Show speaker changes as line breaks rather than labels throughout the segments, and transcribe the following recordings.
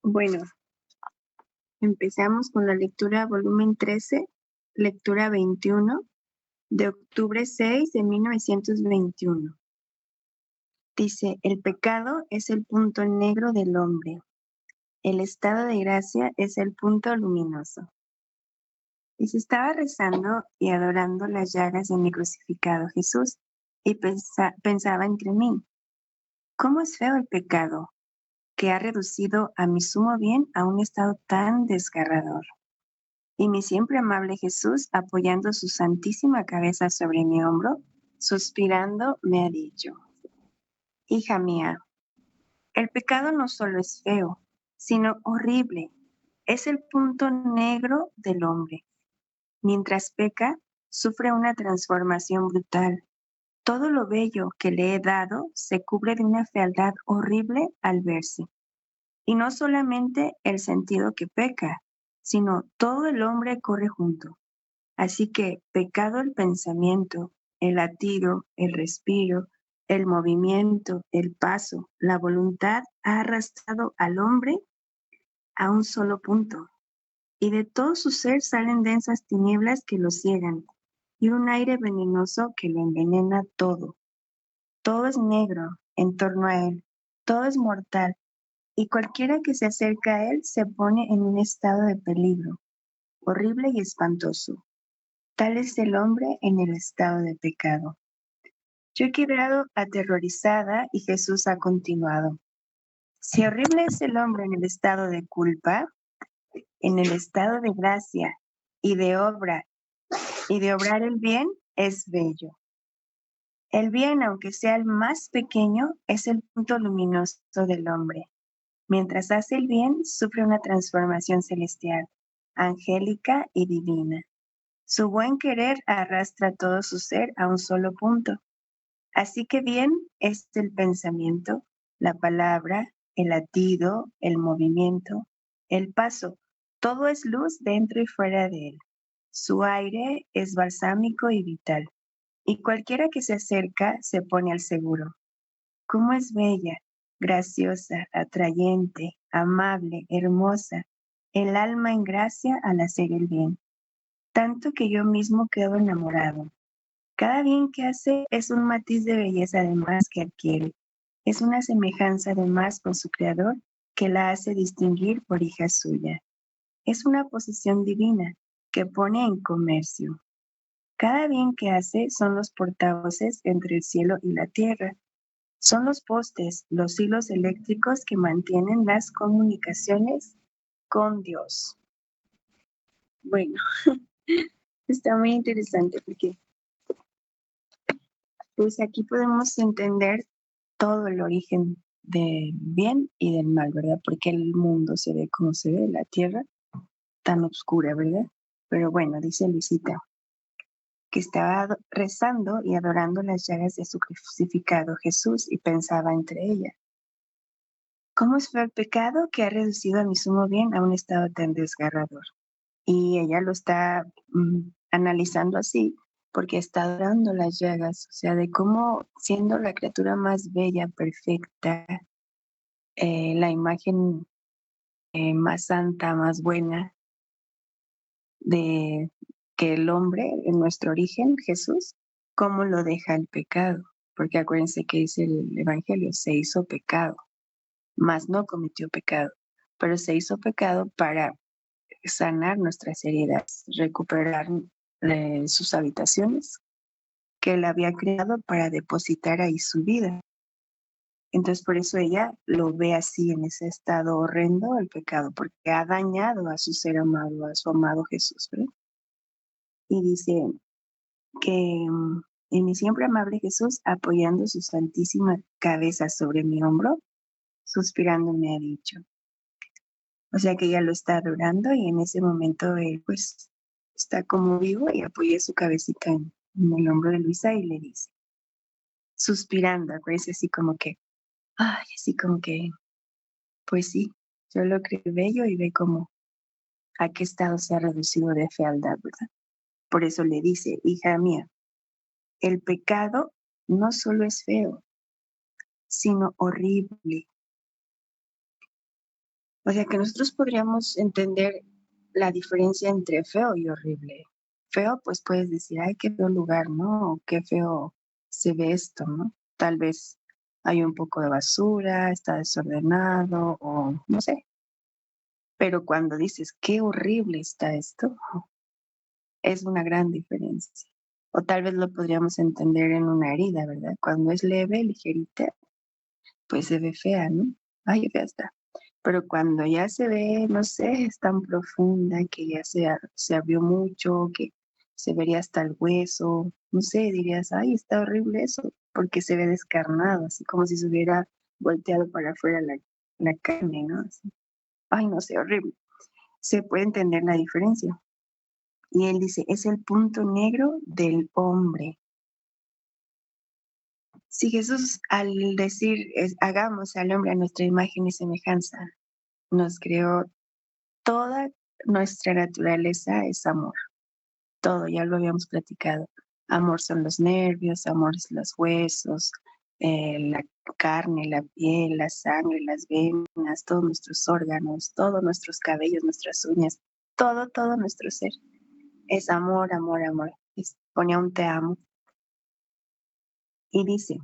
Bueno, empezamos con la lectura volumen 13, lectura 21, de octubre 6 de 1921. Dice, el pecado es el punto negro del hombre. El estado de gracia es el punto luminoso. Y se estaba rezando y adorando las llagas de mi crucificado Jesús, y pensaba entre mí, ¿cómo es feo el pecado, que ha reducido a mi sumo bien a un estado tan desgarrador? Y mi siempre amable Jesús, apoyando su santísima cabeza sobre mi hombro, suspirando, me ha dicho, hija mía, el pecado no solo es feo, sino horrible. Es el punto negro del hombre. Mientras peca, sufre una transformación brutal. Todo lo bello que le he dado se cubre de una fealdad horrible al verse. Y no solamente el sentido que peca, sino todo el hombre corre junto. Así que pecado el pensamiento, el latido, el respiro, el movimiento, el paso, la voluntad ha arrastrado al hombre a un solo punto. Y de todo su ser salen densas tinieblas que lo ciegan y un aire venenoso que lo envenena todo. Todo es negro en torno a él, todo es mortal y cualquiera que se acerca a él se pone en un estado de peligro, horrible y espantoso. Tal es el hombre en el estado de pecado. Yo he quedado aterrorizada y Jesús ha continuado. Si horrible es el hombre en el estado de culpa, en el estado de gracia y de obra y de obrar el bien, es bello. El bien, aunque sea el más pequeño, es el punto luminoso del hombre. Mientras hace el bien, sufre una transformación celestial, angélica y divina. Su buen querer arrastra todo su ser a un solo punto. Así que bien es el pensamiento, la palabra, el latido, el movimiento, el paso. Todo es luz dentro y fuera de él. Su aire es balsámico y vital. Y cualquiera que se acerca se pone al seguro. ¿Cómo es bella, graciosa, atrayente, amable, hermosa, el alma en gracia al hacer el bien? Tanto que yo mismo quedo enamorado. Cada bien que hace es un matiz de belleza de más que adquiere. Es una semejanza de más con su Creador que la hace distinguir por hija suya. Es una posesión divina que pone en comercio. Cada bien que hace son los portavoces entre el cielo y la tierra. Son los postes, los hilos eléctricos que mantienen las comunicaciones con Dios. Bueno, está muy interesante porque pues aquí podemos entender todo el origen del bien y del mal, ¿verdad? Porque el mundo se ve como se ve, la tierra tan oscura, ¿verdad? Pero bueno, dice Luisita, que estaba rezando y adorando las llagas de su crucificado Jesús y pensaba entre ellas, ¿cómo es feo el pecado que ha reducido a mi sumo bien a un estado tan desgarrador? Y ella lo está analizando así porque está adorando las llagas, o sea, de cómo siendo la criatura más bella, perfecta, la imagen más santa, más buena de que el hombre en nuestro origen, Jesús, cómo lo deja el pecado. Porque acuérdense que dice el Evangelio, se hizo pecado, mas no cometió pecado, pero se hizo pecado para sanar nuestras heridas, recuperar sus habitaciones que él había creado para depositar ahí su vida. Entonces por eso ella lo ve así en ese estado horrendo el pecado, porque ha dañado a su ser amado, a su amado Jesús, ¿verdad? Y dice que en mi siempre amable Jesús, apoyando su santísima cabeza sobre mi hombro, suspirando me ha dicho. O sea que ella lo está adorando y en ese momento él pues está como vivo y apoya su cabecita en el hombro de Luisa y le dice, suspirando, acuérdense así como que, ay, así como que, pues sí, yo lo creo bello y ve como a qué estado se ha reducido de fealdad, ¿verdad? Por eso le dice, hija mía, el pecado no solo es feo, sino horrible. O sea que nosotros podríamos entender la diferencia entre feo y horrible. Feo, pues puedes decir, ay, qué feo lugar, ¿no? O qué feo se ve esto, ¿no? Tal vez hay un poco de basura, está desordenado o no sé. Pero cuando dices, qué horrible está esto, es una gran diferencia. O tal vez lo podríamos entender en una herida, ¿verdad? Cuando es leve, ligerita, pues se ve fea, ¿no? Ay, qué fea está. Pero cuando ya se ve, no sé, es tan profunda que ya se abrió mucho, que se vería hasta el hueso, no sé, dirías, ay, está horrible eso, porque se ve descarnado, así como si se hubiera volteado para afuera la carne, ¿no? Así. Ay, no sé, horrible. Se puede entender la diferencia. Y él dice, es el punto negro del hombre. Si Jesús al decir, hagamos al hombre a nuestra imagen y semejanza, nos creó, toda nuestra naturaleza es amor. Todo, ya lo habíamos platicado. Amor son los nervios, amor es los huesos, la carne, la piel, la sangre, las venas, todos nuestros órganos, todos nuestros cabellos, nuestras uñas, todo nuestro ser. Es amor, amor, amor. Pone un te amo. Y dice,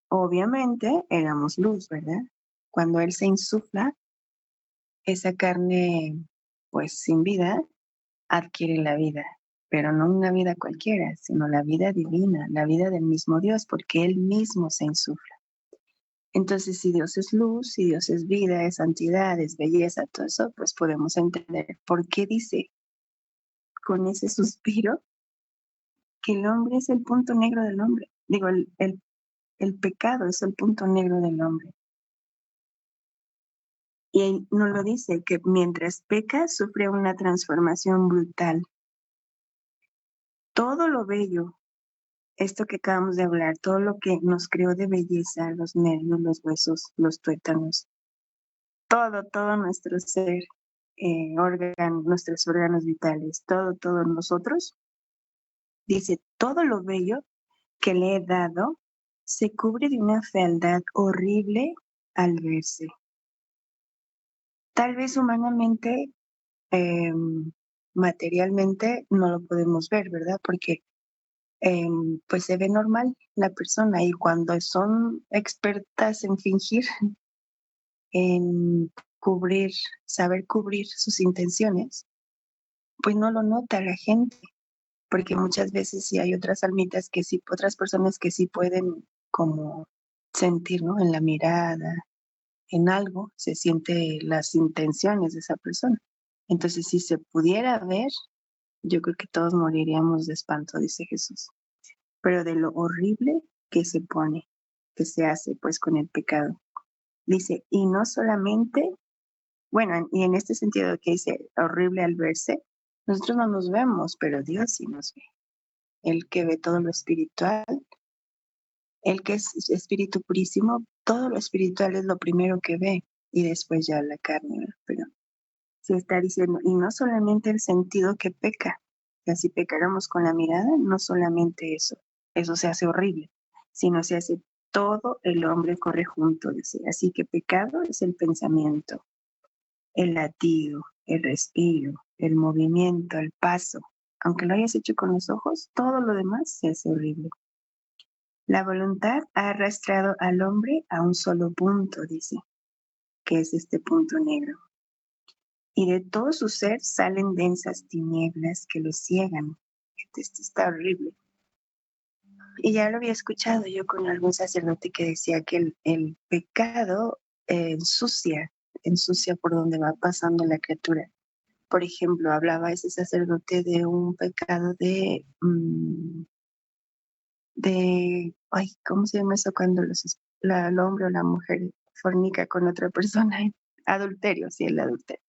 obviamente éramos luz, ¿verdad? Cuando Él se insufla, esa carne, pues sin vida, adquiere la vida, pero no una vida cualquiera, sino la vida divina, la vida del mismo Dios, porque Él mismo se insufla. Entonces, si Dios es luz, si Dios es vida, es santidad, es belleza, todo eso, pues podemos entender por qué dice con ese suspiro que el hombre es el punto negro del hombre. Digo, el pecado es el punto negro del hombre. Y él nos lo dice, que mientras peca, sufre una transformación brutal. Todo lo bello, esto que acabamos de hablar, todo lo que nos creó de belleza, los nervios, los huesos, los tuétanos, todo nuestro ser, nuestros órganos vitales, todo nosotros, dice, todo lo bello que le he dado se cubre de una fealdad horrible al verse. Tal vez humanamente, materialmente, no lo podemos ver, ¿verdad? Porque pues se ve normal la persona y cuando son expertas en fingir, en cubrir, saber cubrir sus intenciones, pues no lo nota la gente, porque muchas veces sí hay otras almitas que sí, otras personas que sí pueden como sentir, ¿no? En la mirada, en algo, se siente las intenciones de esa persona. Entonces, si se pudiera ver, yo creo que todos moriríamos de espanto, dice Jesús. Pero de lo horrible que se pone, que se hace pues con el pecado. Dice, y no solamente, bueno, y en este sentido que dice horrible al verse, nosotros no nos vemos, pero Dios sí nos ve. El que ve todo lo espiritual, el que es espíritu purísimo, todo lo espiritual es lo primero que ve y después ya la carne, ¿verdad? Pero se está diciendo, y no solamente el sentido que peca, que si pecáramos con la mirada, no solamente eso se hace horrible, sino se hace todo el hombre corre junto, dice. Así que pecado es el pensamiento, el latido, el respiro, el movimiento, el paso. Aunque lo hayas hecho con los ojos, todo lo demás se hace horrible. La voluntad ha arrastrado al hombre a un solo punto, dice, que es este punto negro. Y de todo su ser salen densas tinieblas que lo ciegan. Esto está horrible. Y ya lo había escuchado yo con algún sacerdote que decía que el pecado ensucia por donde va pasando la criatura. Por ejemplo, hablaba ese sacerdote de un pecado ay, ¿cómo se llama eso cuando el hombre o la mujer fornica con otra persona? Adulterio, sí, el adulterio.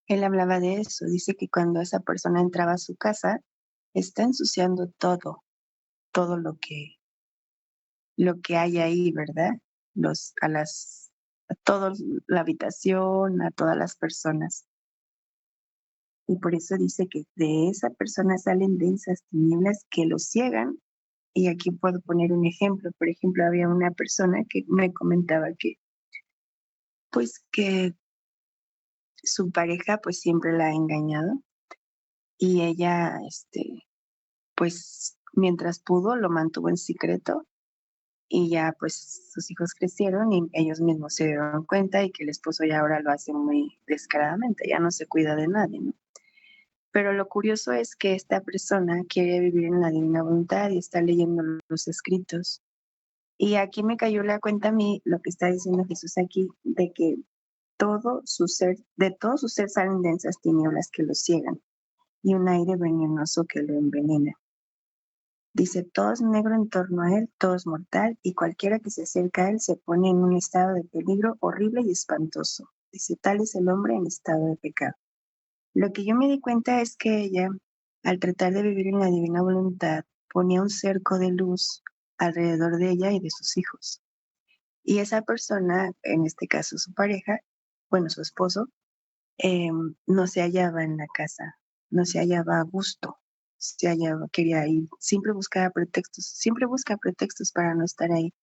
Él hablaba de eso, dice que cuando esa persona entraba a su casa, está ensuciando todo lo que hay ahí, ¿verdad? Los, a las, a toda la habitación, a todas las personas. Y por eso dice que de esa persona salen densas tinieblas que lo ciegan. Y aquí puedo poner un ejemplo. Por ejemplo, había una persona que me comentaba que, pues que su pareja pues siempre la ha engañado y ella, pues mientras pudo lo mantuvo en secreto y ya pues sus hijos crecieron y ellos mismos se dieron cuenta y que el esposo ya ahora lo hace muy descaradamente, ya no se cuida de nadie, ¿no? Pero lo curioso es que esta persona quiere vivir en la divina voluntad y está leyendo los escritos. Y aquí me cayó la cuenta a mí lo que está diciendo Jesús aquí, de que de todo su ser salen densas tinieblas que lo ciegan y un aire venenoso que lo envenena. Dice, todo es negro en torno a él, todo es mortal, y cualquiera que se acerca a él se pone en un estado de peligro horrible y espantoso. Dice, tal es el hombre en estado de pecado. Lo que yo me di cuenta es que ella, al tratar de vivir en la divina voluntad, ponía un cerco de luz alrededor de ella y de sus hijos. Y esa persona, en este caso su pareja, bueno, su esposo, no se hallaba en la casa, no se hallaba a gusto, se hallaba, quería ir, siempre busca pretextos para no estar ahí.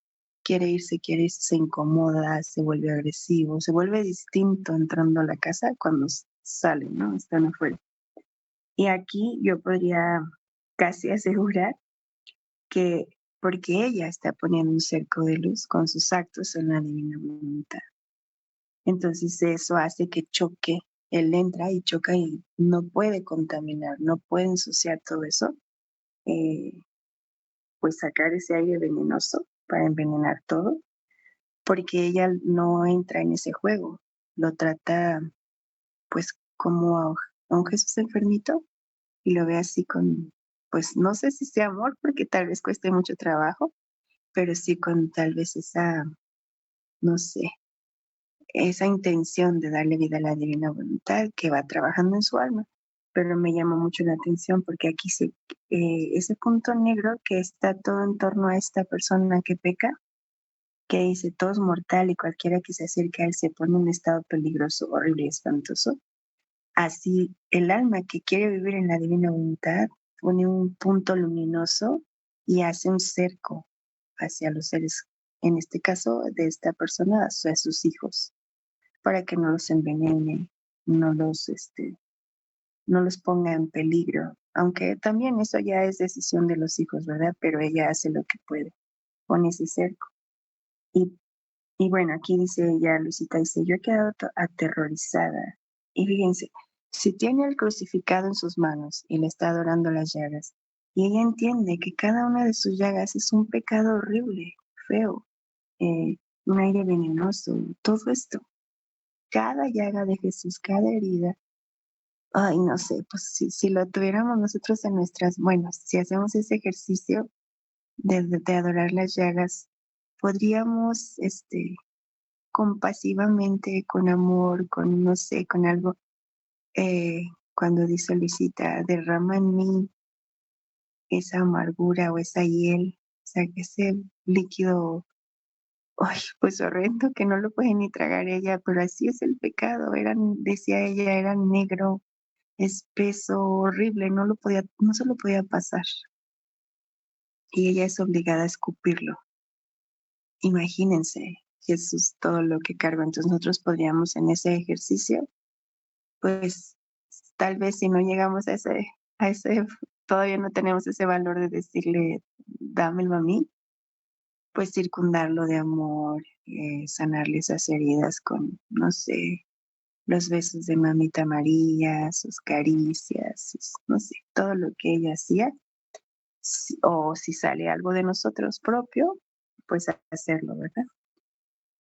Quiere irse, se incomoda, se vuelve agresivo, se vuelve distinto entrando a la casa cuando salen, ¿no? Están afuera. Y aquí yo podría casi asegurar que porque ella está poniendo un cerco de luz con sus actos en la divina voluntad. Entonces eso hace que choque, él entra y choca y no puede contaminar, no puede ensuciar todo eso, eh, pues sacar ese aire venenoso para envenenar todo, porque ella no entra en ese juego, lo trata pues como a un Jesús enfermito y lo ve así con, pues no sé si sea amor, porque tal vez cueste mucho trabajo, pero sí con tal vez esa, no sé, esa intención de darle vida a la divina voluntad que va trabajando en su alma. Pero me llama mucho la atención porque aquí ese punto negro que está todo en torno a esta persona que peca, que dice todo es mortal y cualquiera que se acerque a él se pone en un estado peligroso, horrible y espantoso. Así el alma que quiere vivir en la divina voluntad pone un punto luminoso y hace un cerco hacia los seres, en este caso de esta persona, hacia sus hijos para que no los envenene, no los, no los ponga en peligro. Aunque también eso ya es decisión de los hijos, ¿verdad? Pero ella hace lo que puede con ese cerco. Y, y bueno, aquí dice ella, Luisita, dice, yo he quedado aterrorizada. Y fíjense, si tiene el crucificado en sus manos y le está adorando las llagas, y ella entiende que cada una de sus llagas es un pecado horrible, feo, eh, un aire venenoso, todo esto cada llaga de Jesús, cada herida. Ay, no sé, pues si lo tuviéramos nosotros en nuestras, bueno, si hacemos ese ejercicio de adorar las llagas, podríamos, compasivamente, con amor, con, no sé, con algo, eh, cuando dice Luisita, derrama en mí esa amargura o esa hiel, o sea, ese líquido, ay, pues horrendo que no lo puede ni tragar ella, pero así es el pecado, decía ella, era negro, espeso, horrible, no se lo podía pasar. Y ella es obligada a escupirlo. Imagínense, Jesús, todo lo que cargó. Entonces nosotros podríamos en ese ejercicio, pues tal vez si no llegamos a ese, todavía no tenemos ese valor de decirle, dámelo a mí, pues circundarlo de amor, sanarle esas heridas con, no sé, los besos de mamita María, sus caricias, no sé, todo lo que ella hacía o si sale algo de nosotros propio, pues hacerlo, ¿verdad?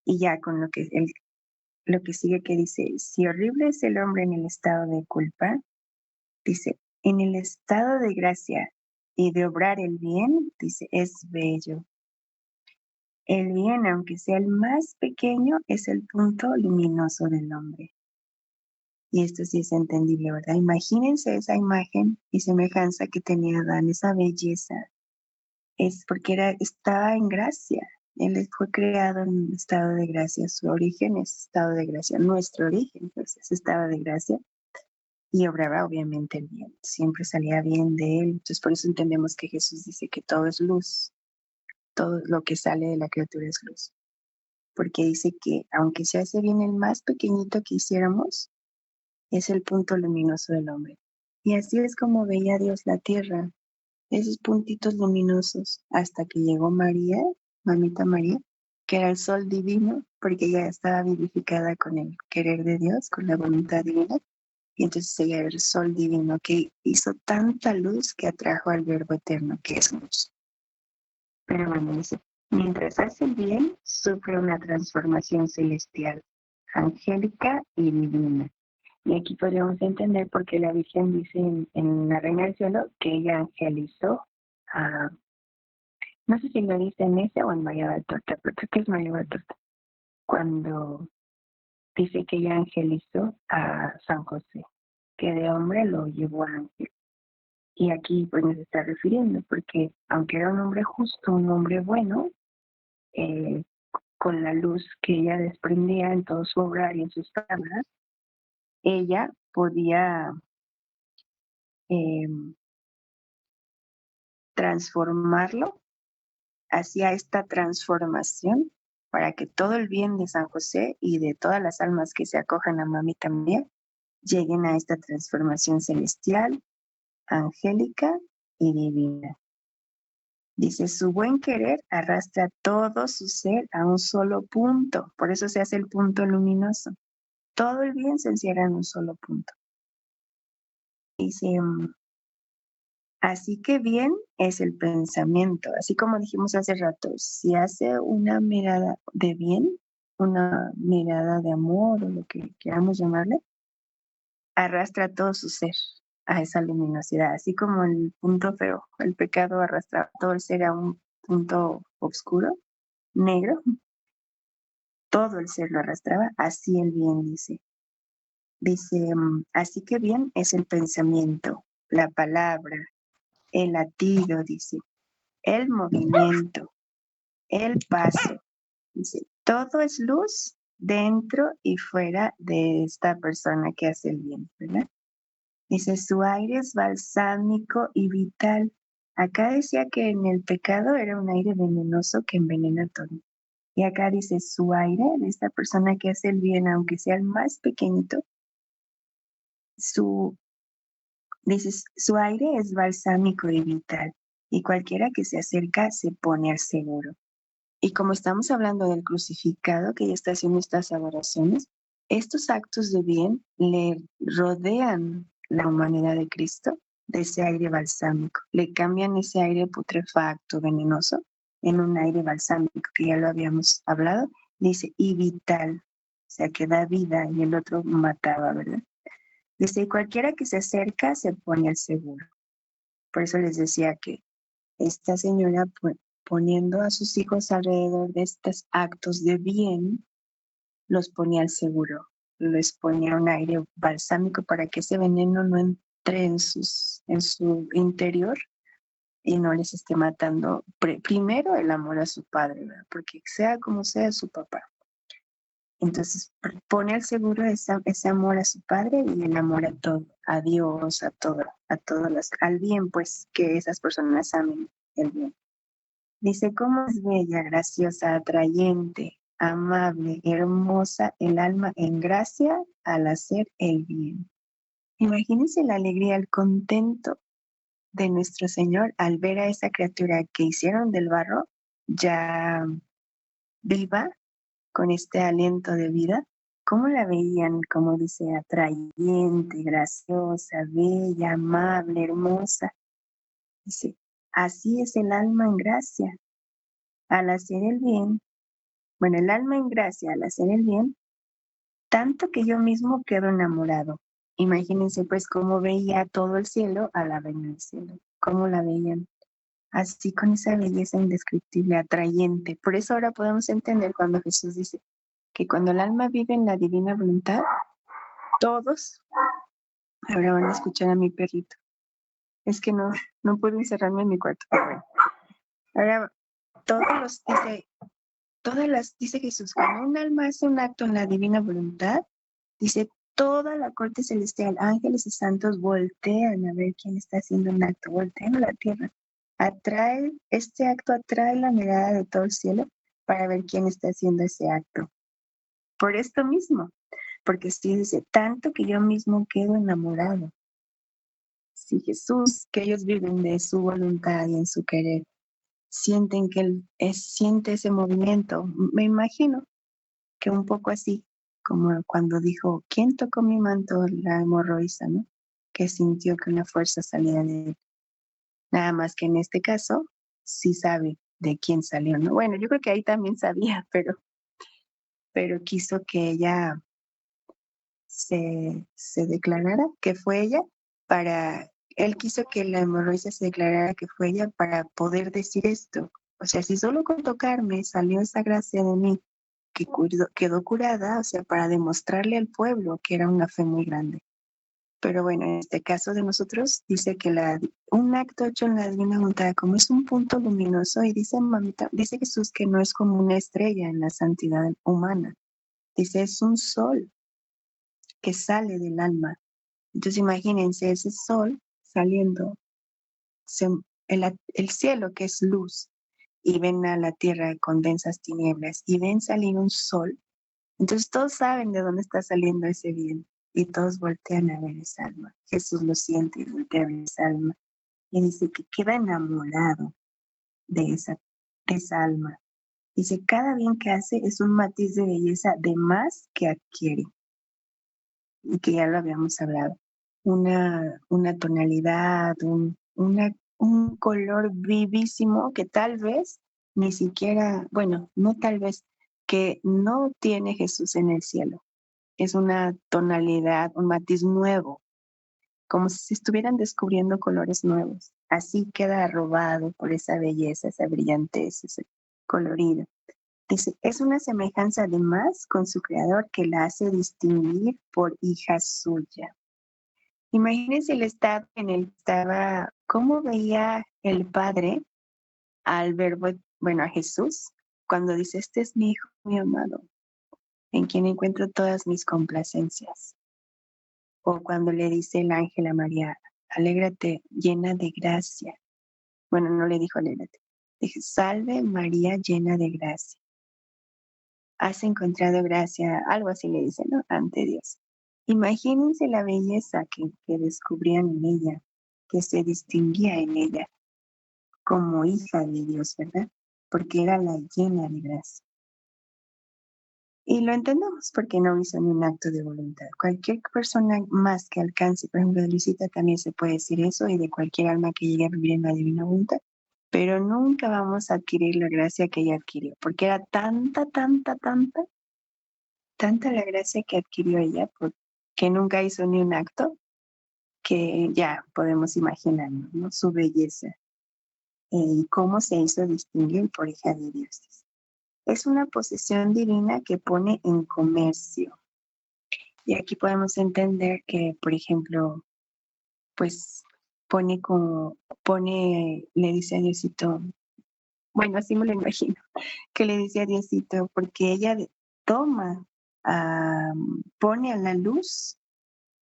Y ya con lo que sigue que dice, si horrible es el hombre en el estado de culpa, dice, en el estado de gracia y de obrar el bien, dice, es bello. El bien, aunque sea el más pequeño, es el punto luminoso del hombre. Y esto sí es entendible, ¿verdad? Imagínense esa imagen y semejanza que tenía Adán, esa belleza, es porque estaba en gracia. Él fue creado en estado de gracia, su origen es estado de gracia, nuestro origen pues, es estado de gracia y obraba obviamente el bien, siempre salía bien de él. Entonces por eso entendemos que Jesús dice que todo es luz, todo lo que sale de la criatura es luz, porque dice que aunque se hace bien el más pequeñito que hiciéramos, es el punto luminoso del hombre. Y así es como veía Dios la tierra, esos puntitos luminosos, hasta que llegó María, mamita María, que era el sol divino, porque ella estaba vivificada con el querer de Dios, con la voluntad divina, y entonces ella era el sol divino que hizo tanta luz que atrajo al Verbo eterno, que es luz. Pero bueno, dice, mientras hace el bien, sufre una transformación celestial, angélica y divina. Y aquí podríamos entender por qué la Virgen dice en la Reina del Cielo que ella angelizó a, no sé si lo dice en ese o en María Valtorta, pero creo que es María Valtorta, cuando dice que ella angelizó a San José, que de hombre lo llevó a ángel. Y aquí pues nos está refiriendo, porque aunque era un hombre justo, un hombre bueno, eh, con la luz que ella desprendía en todo su obrar y en sus palabras, ella podía transformarlo, hacía esta transformación para que todo el bien de San José y de todas las almas que se acojan a Mamita María lleguen a esta transformación celestial, angélica y divina. Dice, su buen querer arrastra todo su ser a un solo punto, por eso se hace el punto luminoso. Todo el bien se encierra en un solo punto. Dice, así que bien es el pensamiento, así como dijimos hace rato, si hace una mirada de bien, una mirada de amor o lo que queramos llamarle, arrastra todo su ser a esa luminosidad, así como el punto feo, el pecado arrastra todo el ser a un punto oscuro, negro, todo el ser lo arrastraba, así el bien dice. Dice, así que bien es el pensamiento, la palabra, el latido, dice, el movimiento, el paso. Dice, todo es luz dentro y fuera de esta persona que hace el bien, ¿verdad? Dice, su aire es balsámico y vital. Acá decía que en el pecado era un aire venenoso que envenena todo. Y acá dice, su aire, de esta persona que hace el bien, aunque sea el más pequeñito, dice, su aire es balsámico y vital. Y cualquiera que se acerca se pone al seguro. Y como estamos hablando del crucificado que ya está haciendo estas adoraciones, estos actos de bien le rodean la humanidad de Cristo de ese aire balsámico. Le cambian ese aire putrefacto, venenoso, en un aire balsámico, que ya lo habíamos hablado. Dice, y vital, o sea, que da vida, y el otro mataba, ¿verdad? Dice, y cualquiera que se acerca se pone al seguro. Por eso les decía que esta señora poniendo a sus hijos alrededor de estos actos de bien, los ponía al seguro, les ponía un aire balsámico para que ese veneno no entre en su interior y no les esté matando. Primero el amor a su padre, ¿verdad? Porque sea como sea su papá. Entonces pone al seguro ese amor a su padre y el amor a todo, a Dios, a todo, al bien, pues que esas personas amen el bien. Dice, ¿cómo es bella, graciosa, atrayente, amable, hermosa el alma en gracia al hacer el bien? Imagínense la alegría, el contento de nuestro Señor al ver a esa criatura que hicieron del barro ya viva, con este aliento de vida. ¿Cómo la veían? Como dice, atrayente, graciosa, bella, amable, hermosa. Dice, así es el alma en gracia al hacer el bien. Bueno, el alma en gracia al hacer el bien, tanto que yo mismo quedo enamorado. Imagínense pues cómo veía todo el cielo a la reina del cielo, cómo la veían, así con esa belleza indescriptible, atrayente. Por eso ahora podemos entender cuando Jesús dice que cuando el alma vive en la divina voluntad, todos, ahora van a escuchar a mi perrito, es que no puedo encerrarme en mi cuarto, pero bueno. Ahora dice Jesús, cuando un alma hace un acto en la divina voluntad, dice, toda la corte celestial, ángeles y santos voltean a ver quién está haciendo un acto, voltean a la tierra. Este acto atrae la mirada de todo el cielo para ver quién está haciendo ese acto. Por esto mismo, porque sí dice, tanto que yo mismo quedo enamorado. Si Jesús, que ellos viven de su voluntad y en su querer, sienten que siente ese movimiento, me imagino que un poco así, como cuando dijo, ¿quién tocó mi manto? La hemorroísa, ¿no? Que sintió que una fuerza salía de él. Nada más que en este caso, sí sabe de quién salió, ¿no? Bueno, yo creo que ahí también sabía, pero quiso que ella se declarara que fue ella él quiso que la hemorroísa se declarara que fue ella para poder decir esto. O sea, si solo con tocarme salió esa gracia de mí, que quedó curada, o sea, para demostrarle al pueblo que era una fe muy grande. Pero bueno, en este caso de nosotros, dice que un acto hecho en la divina voluntad, como es un punto luminoso, y dice, mamita, dice Jesús que no es como una estrella en la santidad humana. Dice, es un sol que sale del alma. Entonces imagínense ese sol saliendo, el cielo que es luz, y ven a la tierra con densas tinieblas, y ven salir un sol. Entonces todos saben de dónde está saliendo ese bien, y todos voltean a ver esa alma. Jesús lo siente y voltea a ver esa alma, y dice que queda enamorado de esa alma. Dice, cada bien que hace es un matiz de belleza de más que adquiere, y que ya lo habíamos hablado. Una tonalidad, un color vivísimo que tal vez ni siquiera, bueno, no tal vez, que no tiene Jesús en el cielo. Es una tonalidad, un matiz nuevo, como si se estuvieran descubriendo colores nuevos. Así queda robado por esa belleza, esa brillantez, ese colorido. Dice, es una semejanza además con su creador que la hace distinguir por hija suya. Imagínense el estado en el que estaba, cómo veía el Padre al verbo, bueno, a Jesús, cuando dice, este es mi hijo, mi amado, en quien encuentro todas mis complacencias. O cuando le dice el ángel a María, alégrate, llena de gracia. Bueno, no le dijo alégrate, dije, salve María, llena de gracia. Has encontrado gracia, algo así le dice, ¿no? Ante Dios. Imagínense la belleza que descubrían en ella, que se distinguía en ella como hija de Dios, ¿verdad? Porque era la llena de gracia. Y lo entendemos porque no hizo ni un acto de voluntad. Cualquier persona más que alcance, por ejemplo, de Luisita también se puede decir eso, y de cualquier alma que llegue a vivir en la divina voluntad, pero nunca vamos a adquirir la gracia que ella adquirió, porque era tanta la gracia que adquirió ella, que nunca hizo ni un acto, que ya podemos imaginarnos, ¿no? Su belleza y cómo se hizo distinguir por hija de Dios. Es una posesión divina que pone en comercio. Y aquí podemos entender que, por ejemplo, pues le dice a Diosito, bueno, así me lo imagino, que le dice a Diosito, porque ella toma, pone a la luz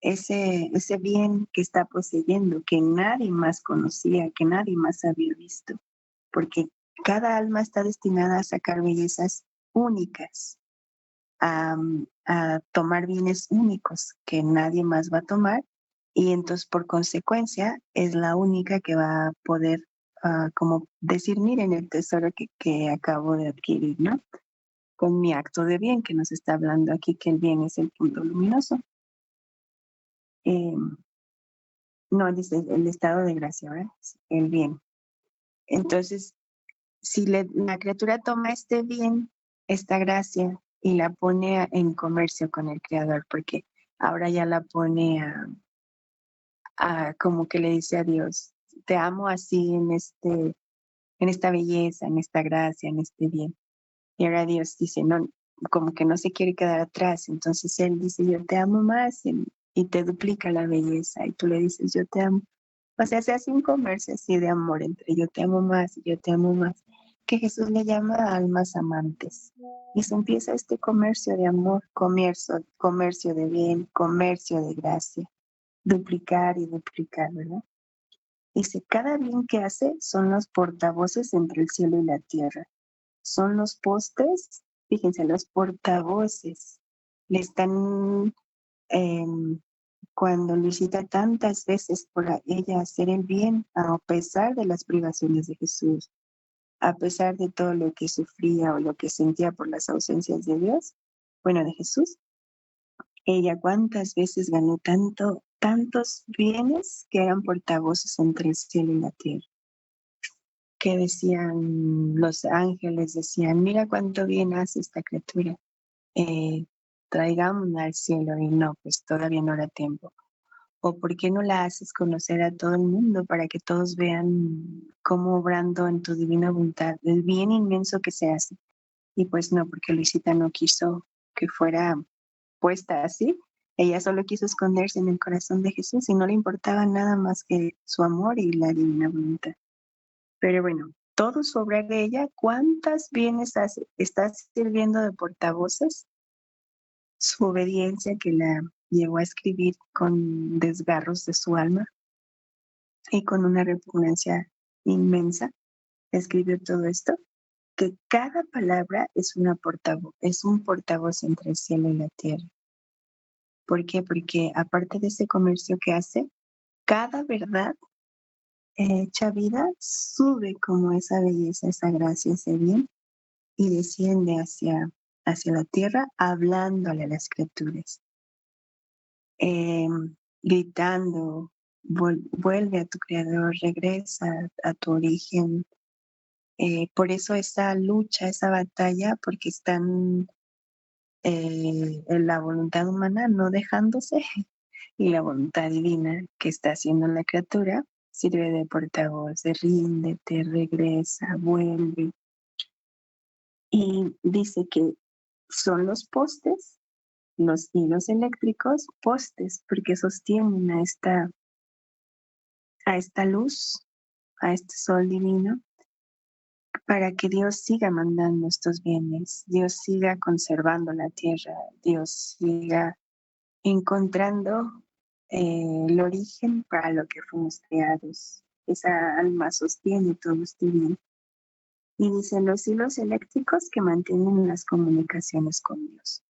ese bien que está poseyendo, que nadie más conocía, que nadie más había visto, porque cada alma está destinada a sacar bellezas únicas, a, a tomar bienes únicos que nadie más va a tomar, y entonces por consecuencia es la única que va a poder como decir, miren el tesoro que acabo de adquirir, ¿no? Con mi acto de bien, que nos está hablando aquí, que el bien es el punto luminoso. No, dice el estado de gracia, ¿verdad? El bien. Entonces, si la criatura toma este bien, esta gracia, y la pone en comercio con el Creador, porque ahora ya la pone como que le dice a Dios, te amo así en esta belleza, en esta gracia, en este bien. Y ahora Dios dice, no, como que no se quiere quedar atrás. Entonces Él dice, yo te amo más, y te duplica la belleza. Y tú le dices, yo te amo. O sea, se hace un comercio así de amor entre yo te amo más y yo te amo más, que Jesús le llama almas amantes. Y se empieza este comercio de amor, comercio de bien, comercio de gracia, duplicar y duplicar, ¿verdad? Dice, cada bien que hace son los portavoces entre el cielo y la tierra. Son los postes, fíjense, los portavoces. Le están, cuando Luisita tantas veces por ella hacer el bien, a pesar de las privaciones de Jesús, a pesar de todo lo que sufría o lo que sentía por las ausencias de Dios, bueno, de Jesús, ella cuántas veces ganó tantos bienes que eran portavoces entre el cielo y la tierra, que decían los ángeles, decían, mira cuánto bien hace esta criatura, traigámosla al cielo, y no, pues todavía no era tiempo. ¿O por qué no la haces conocer a todo el mundo para que todos vean cómo obrando en tu divina voluntad, el bien inmenso que se hace? Y pues no, porque Luisita no quiso que fuera puesta así. Ella solo quiso esconderse en el corazón de Jesús y no le importaba nada más que su amor y la divina voluntad. Pero bueno, todo su obra de ella, ¿cuántas bienes hace? Está sirviendo de portavoces. Su obediencia que la llevó a escribir con desgarros de su alma y con una repugnancia inmensa, escribió todo esto, que cada palabra es una portavoz, es un portavoz entre el cielo y la tierra. ¿Por qué? Porque aparte de ese comercio que hace, cada verdad hecha vida sube como esa belleza, esa gracia, ese bien y desciende hacia la tierra hablándole a las criaturas, eh, gritando, vuelve a tu creador, regresa a tu origen. Por eso esa lucha, esa batalla, porque están en la voluntad humana no dejándose y la voluntad divina que está haciendo la criatura sirve de portavoz, de ríndete, regresa, vuelve. Y dice que son los postes, los hilos eléctricos, postes, porque sostienen a esta luz, a este sol divino, para que Dios siga mandando estos bienes, Dios siga conservando la tierra, Dios siga encontrando el origen para lo que fuimos creados. Esa alma sostiene todo este bien. Y dicen los hilos eléctricos que mantienen las comunicaciones con Dios.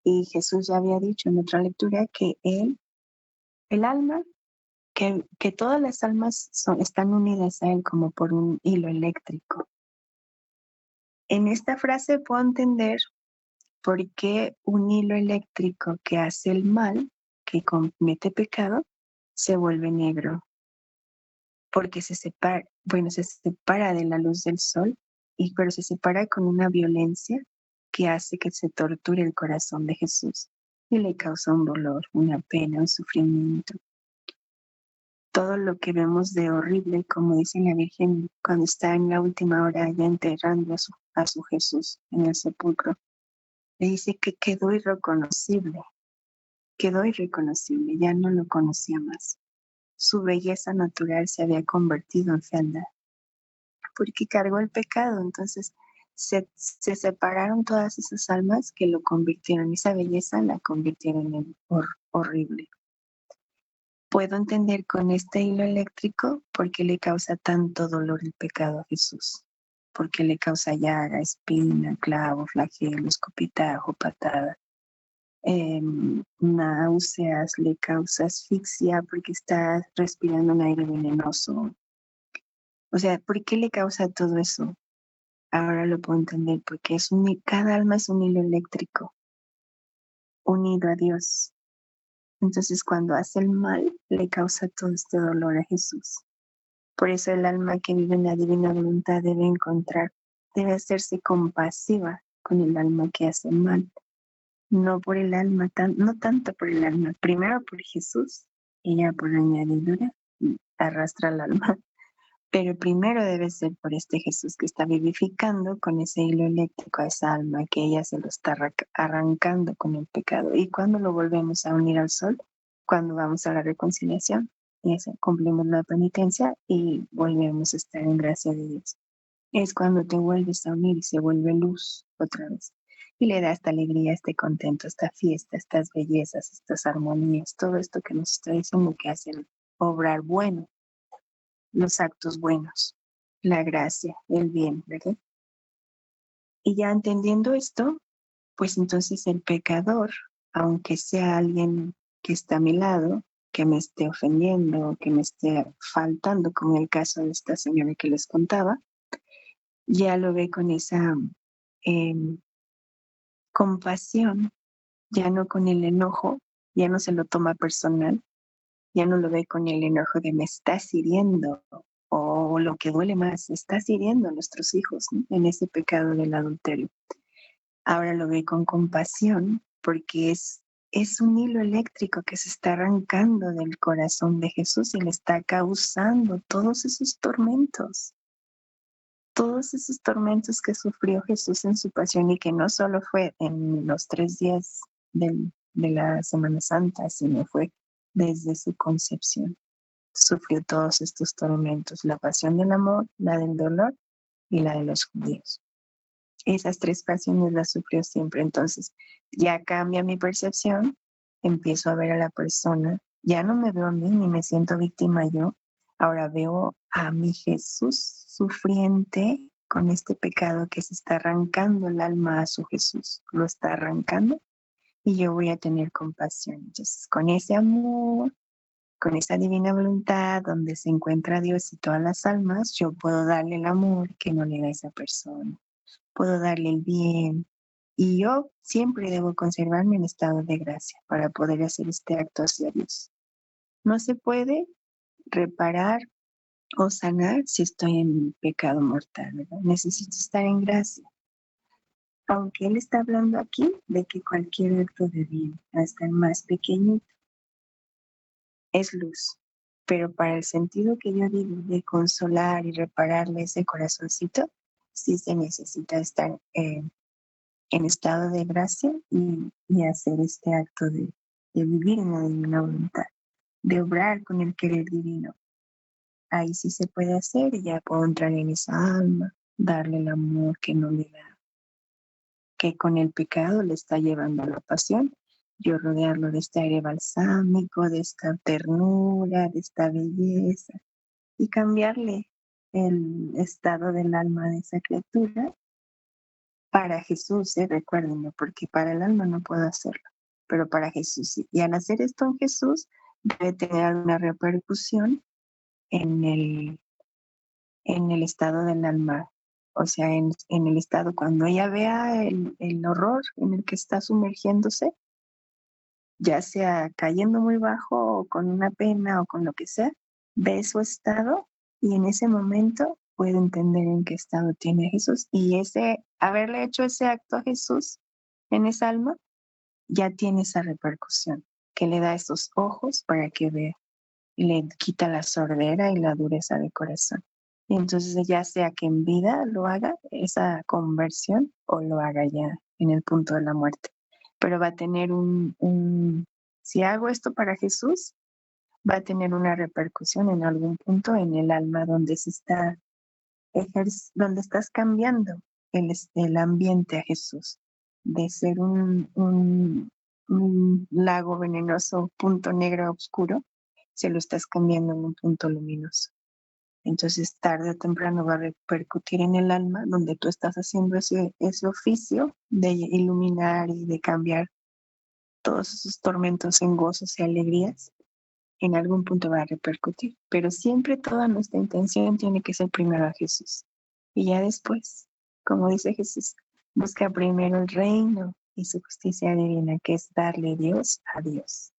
Y Jesús ya había dicho en otra lectura que el alma, que todas las almas están unidas a Él como por un hilo eléctrico. En esta frase puedo entender por qué un hilo eléctrico que hace el mal, que comete pecado, se vuelve negro, porque se separa de la luz del sol, pero se separa con una violencia que hace que se torture el corazón de Jesús y le causa un dolor, una pena, un sufrimiento. Todo lo que vemos de horrible, como dice la Virgen cuando está en la última hora ya enterrando a su Jesús en el sepulcro, le dice que quedó irreconocible, ya no lo conocía más. Su belleza natural se había convertido en fealdad, porque cargó el pecado. Entonces se separaron todas esas almas que lo convirtieron, esa belleza la convirtieron en horrible. Puedo entender con este hilo eléctrico por qué le causa tanto dolor el pecado a Jesús, porque le causa llaga, espina, clavo, flagelo, escupitajo, patada, náuseas, le causa asfixia porque está respirando un aire venenoso. O sea, ¿por qué le causa todo eso? Ahora lo puedo entender, porque cada alma es un hilo eléctrico unido a Dios. Entonces, cuando hace el mal, le causa todo este dolor a Jesús. Por eso el alma que vive en la divina voluntad debe hacerse compasiva con el alma que hace mal. No por el alma, no tanto por el alma, primero por Jesús, y ya por añadidura arrastra el alma. Pero primero debe ser por este Jesús que está vivificando con ese hilo eléctrico a esa alma que ella se lo está arrancando con el pecado. ¿Y cuando lo volvemos a unir al sol? Cuando vamos a la reconciliación, y cumplimos la penitencia y volvemos a estar en gracia de Dios. Es cuando te vuelves a unir y se vuelve luz otra vez. Y le da esta alegría, este contento, esta fiesta, estas bellezas, estas armonías, todo esto que nos está diciendo que hace el obrar bueno, los actos buenos, la gracia, el bien, ¿verdad? Y ya entendiendo esto, pues entonces el pecador aunque sea alguien que está a mi lado, que me esté ofendiendo, que me esté faltando, como en el caso de esta señora que les contaba, ya lo ve con esa em, compasión, ya no con el enojo, ya no se lo toma personal, ya no lo ve con el enojo de me estás hiriendo, o lo que duele más, estás hiriendo a nuestros hijos, ¿no? En ese pecado del adulterio. Ahora lo ve con compasión porque es un hilo eléctrico que se está arrancando del corazón de Jesús y le está causando todos esos tormentos que sufrió Jesús en su pasión y que no solo fue en los 3 días de la Semana Santa, sino fue desde su concepción. Sufrió todos estos tormentos, la pasión del amor, la del dolor y la de los judíos. Esas 3 pasiones las sufrió siempre. Entonces, ya cambia mi percepción, empiezo a ver a la persona, ya no me veo a mí ni me siento víctima yo, ahora veo a mi Jesús sufriente con este pecado que se está arrancando el alma a su Jesús, lo está arrancando y yo voy a tener compasión. Entonces, con ese amor, con esa divina voluntad donde se encuentra Dios y todas las almas, yo puedo darle el amor que no le da esa persona, puedo darle el bien. Y yo siempre debo conservarme en estado de gracia para poder hacer este acto hacia Dios. No se puede reparar o sanar si estoy en pecado mortal, ¿verdad? Necesito estar en gracia. Aunque Él está hablando aquí de que cualquier acto de bien, hasta el más pequeño, es luz. Pero para el sentido que yo digo de consolar y repararle ese corazoncito, sí se necesita estar en estado de gracia y hacer este acto de vivir en la divina voluntad, de obrar con el querer divino. Ahí sí se puede hacer y ya puedo entrar en esa alma, darle el amor que no le da, que con el pecado le está llevando a la pasión. Yo rodearlo de este aire balsámico, de esta ternura, de esta belleza y cambiarle el estado del alma de esa criatura para Jesús, recuérdenlo, porque para el alma no puedo hacerlo, pero para Jesús sí. Y al hacer esto en Jesús debe tener alguna repercusión en el estado del alma, o sea, en el estado cuando ella vea el horror en el que está sumergiéndose, ya sea cayendo muy bajo o con una pena o con lo que sea, ve su estado y en ese momento puede entender en qué estado tiene Jesús y ese haberle hecho ese acto a Jesús en esa alma ya tiene esa repercusión que le da esos ojos para que vea y le quita la sordera y la dureza de corazón. Y entonces ya sea que en vida lo haga esa conversión o lo haga ya en el punto de la muerte. Pero va a tener si hago esto para Jesús, va a tener una repercusión en algún punto en el alma donde se está donde estás cambiando el ambiente a Jesús, de ser un lago venenoso, punto negro oscuro, se lo estás cambiando en un punto luminoso. Entonces, tarde o temprano va a repercutir en el alma, donde tú estás haciendo ese oficio de iluminar y de cambiar todos esos tormentos en gozos y alegrías. En algún punto va a repercutir, pero siempre toda nuestra intención tiene que ser primero a Jesús. Y ya después, como dice Jesús, busca primero el reino y su justicia divina, que es darle Dios a Dios.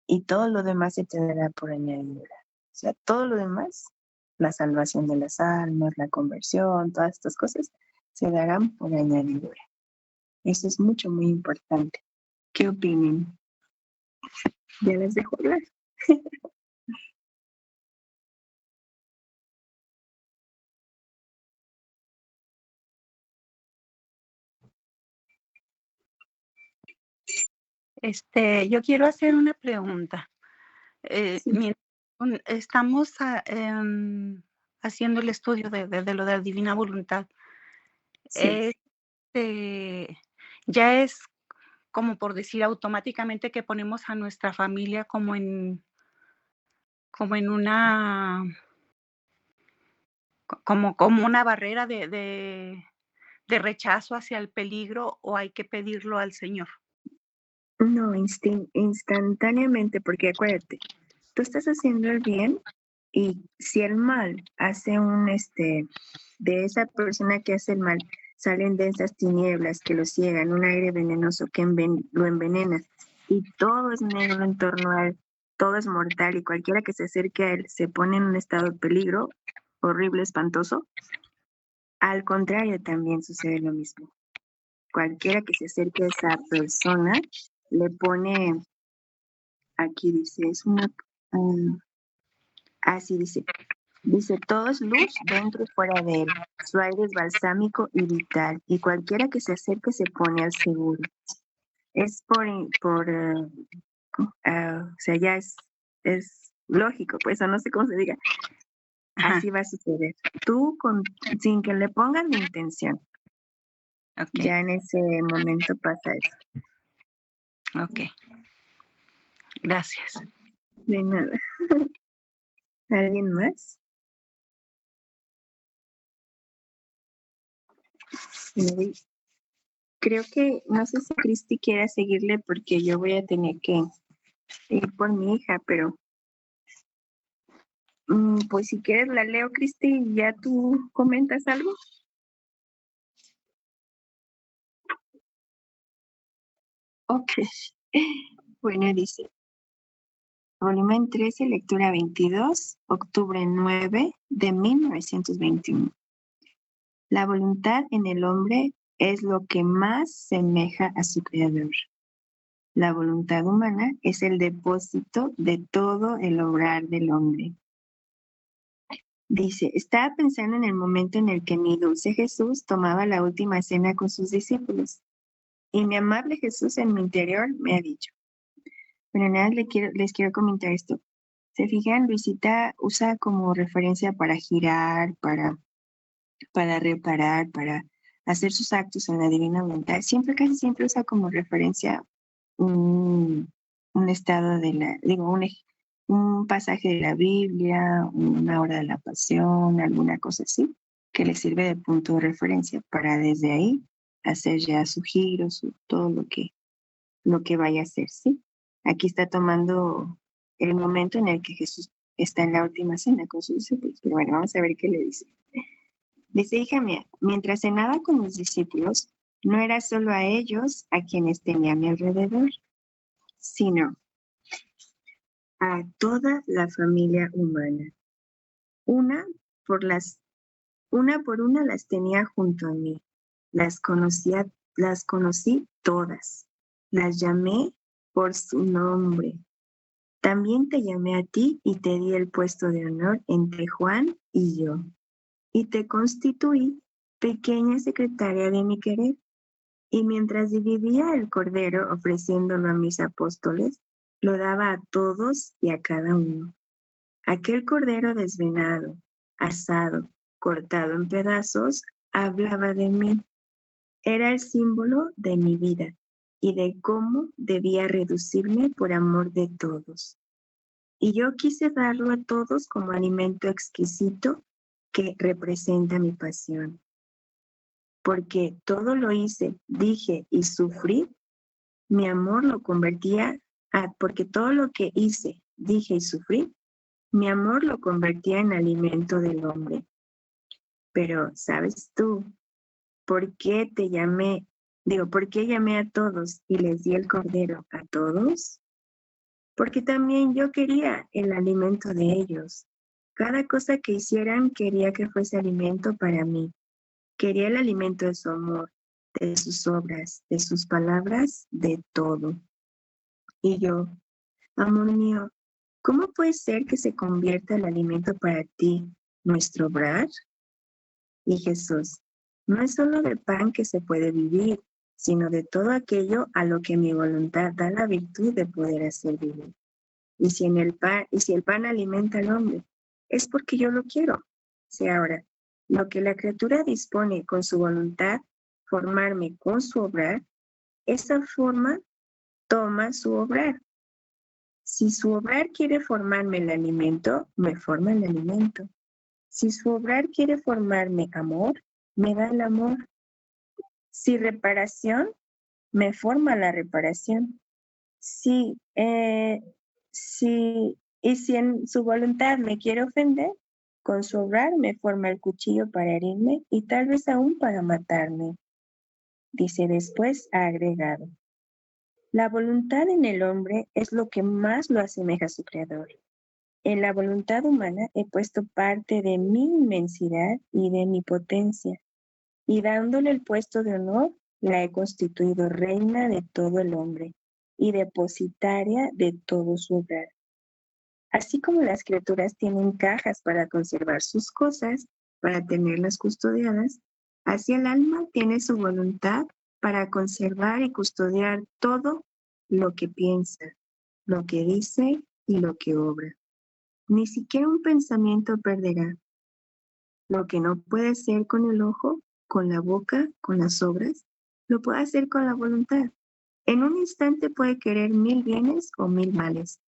Y todo lo demás se te dará por añadidura. O sea, todo lo demás, la salvación de las almas, la conversión, todas estas cosas, se darán por añadidura. Eso es mucho, muy importante. ¿Qué opinan? Ya les dejo hablar.
Yo quiero hacer una pregunta.
Sí.
Estamos haciendo el estudio de lo de la divina voluntad.
Sí.
Ya es como por decir automáticamente que ponemos a nuestra familia como en una como una barrera de rechazo hacia el peligro, o hay que pedirlo al Señor.
No, instantáneamente, porque acuérdate, tú estás haciendo el bien y si el mal hace de esa persona que hace el mal, salen densas tinieblas que lo ciegan, un aire venenoso que lo envenena y todo es negro en torno a él, todo es mortal y cualquiera que se acerque a él se pone en un estado de peligro horrible, espantoso. Al contrario, también sucede lo mismo. Cualquiera que se acerque a esa persona le pone, aquí dice, es una, así dice, todo es luz dentro y fuera de él. Su aire es balsámico y vital, y cualquiera que se acerque se pone al seguro. Es o sea, ya es lógico, pues, o no sé cómo se diga.
Ajá,
Así va a suceder. Tú, sin que le pongas la intención,
ok,
ya en ese momento pasa eso.
ok. Gracias.
De nada. ¿Alguien más? Sí. Creo que, no sé si Cristi quiera seguirle porque yo voy a tener que ir por mi hija, pero pues si quieres la leo, Cristi, y ya tú comentas algo. Ok. Bueno, dice, volumen 13, lectura 22, octubre 9 de 1921. La voluntad en el hombre es lo que más semeja a su creador. La voluntad humana es el depósito de todo el obrar del hombre. Dice, estaba pensando en el momento en el que mi dulce Jesús tomaba la última cena con sus discípulos. Y mi amable Jesús en mi interior me ha dicho, pero nada, les quiero comentar esto. Se fijan, Luisita usa como referencia para girar, para reparar, para hacer sus actos en la divina voluntad. Casi siempre usa como referencia un estado un pasaje de la Biblia, una hora de la pasión, alguna cosa así, que le sirve de punto de referencia para desde ahí hacer ya su giro, todo lo que vaya a hacer, ¿sí? Aquí está tomando el momento en el que Jesús está en la última cena con sus discípulos. Pero bueno, vamos a ver qué le dice. Dice, hija mía, mientras cenaba con mis discípulos, no era solo a ellos a quienes tenía a mi alrededor, sino a toda la familia humana. Una por las, una por una las tenía junto a mí. Las conocí todas. Las llamé por su nombre. También te llamé a ti y te di el puesto de honor entre Juan y yo. Y te constituí pequeña secretaria de mi querer. Y mientras dividía el cordero ofreciéndolo a mis apóstoles, lo daba a todos y a cada uno. Aquel cordero desvenado, asado, cortado en pedazos, hablaba de mí. Era el símbolo de mi vida y de cómo debía reducirme por amor de todos. Y yo quise darlo a todos como alimento exquisito que representa mi pasión. Porque todo lo hice, dije y sufrí, mi amor lo convertía porque todo lo que hice, dije y sufrí, mi amor lo convertía en alimento del hombre. Pero, ¿sabes tú por qué por qué llamé a todos y les di el cordero a todos? Porque también yo quería el alimento de ellos. Cada cosa que hicieran quería que fuese alimento para mí. Quería el alimento de su amor, de sus obras, de sus palabras, de todo. Y yo, amor mío, ¿cómo puede ser que se convierta el alimento para ti nuestro obrar? Y Jesús, no es solo de pan que se puede vivir, sino de todo aquello a lo que mi voluntad da la virtud de poder hacer vivir. Y si el pan alimenta al hombre, es porque yo lo quiero. Si ahora, lo que la criatura dispone con su voluntad, formarme con su obrar, esa forma toma su obrar. Si su obrar quiere formarme el alimento, me forma el alimento. Si su obrar quiere formarme amor, me da el amor. Si reparación, me forma la reparación. Sí, y si en su voluntad me quiere ofender, con su obrar me forma el cuchillo para herirme y tal vez aún para matarme. Dice después, ha agregado, la voluntad en el hombre es lo que más lo asemeja a su creador. En la voluntad humana he puesto parte de mi inmensidad y de mi potencia, y dándole el puesto de honor, la he constituido reina de todo el hombre y depositaria de todo su obrar. Así como las criaturas tienen cajas para conservar sus cosas, para tenerlas custodiadas, así el alma tiene su voluntad para conservar y custodiar todo lo que piensa, lo que dice y lo que obra. Ni siquiera un pensamiento perderá. Lo que no puede hacer con el ojo, con la boca, con las obras, lo puede hacer con la voluntad. En un instante puede querer 1000 bienes o 1000 males.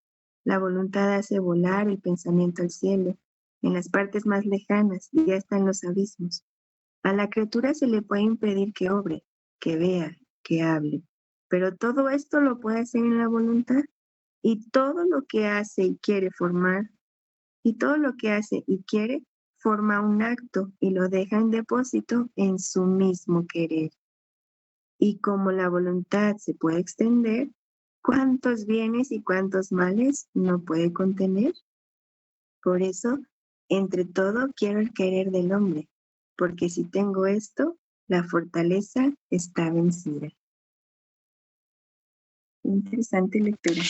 La voluntad hace volar el pensamiento al cielo, en las partes más lejanas y hasta en los abismos. A la criatura se le puede impedir que obre, que vea, que hable, pero todo esto lo puede hacer en la voluntad y todo lo que hace y quiere formar, y todo lo que hace y quiere forma un acto y lo deja en depósito en su mismo querer. Y como la voluntad se puede extender, ¿cuántos bienes y cuántos males no puede contener? Por eso, entre todo quiero el querer del hombre, porque si tengo esto, la fortaleza está vencida. Interesante lectura.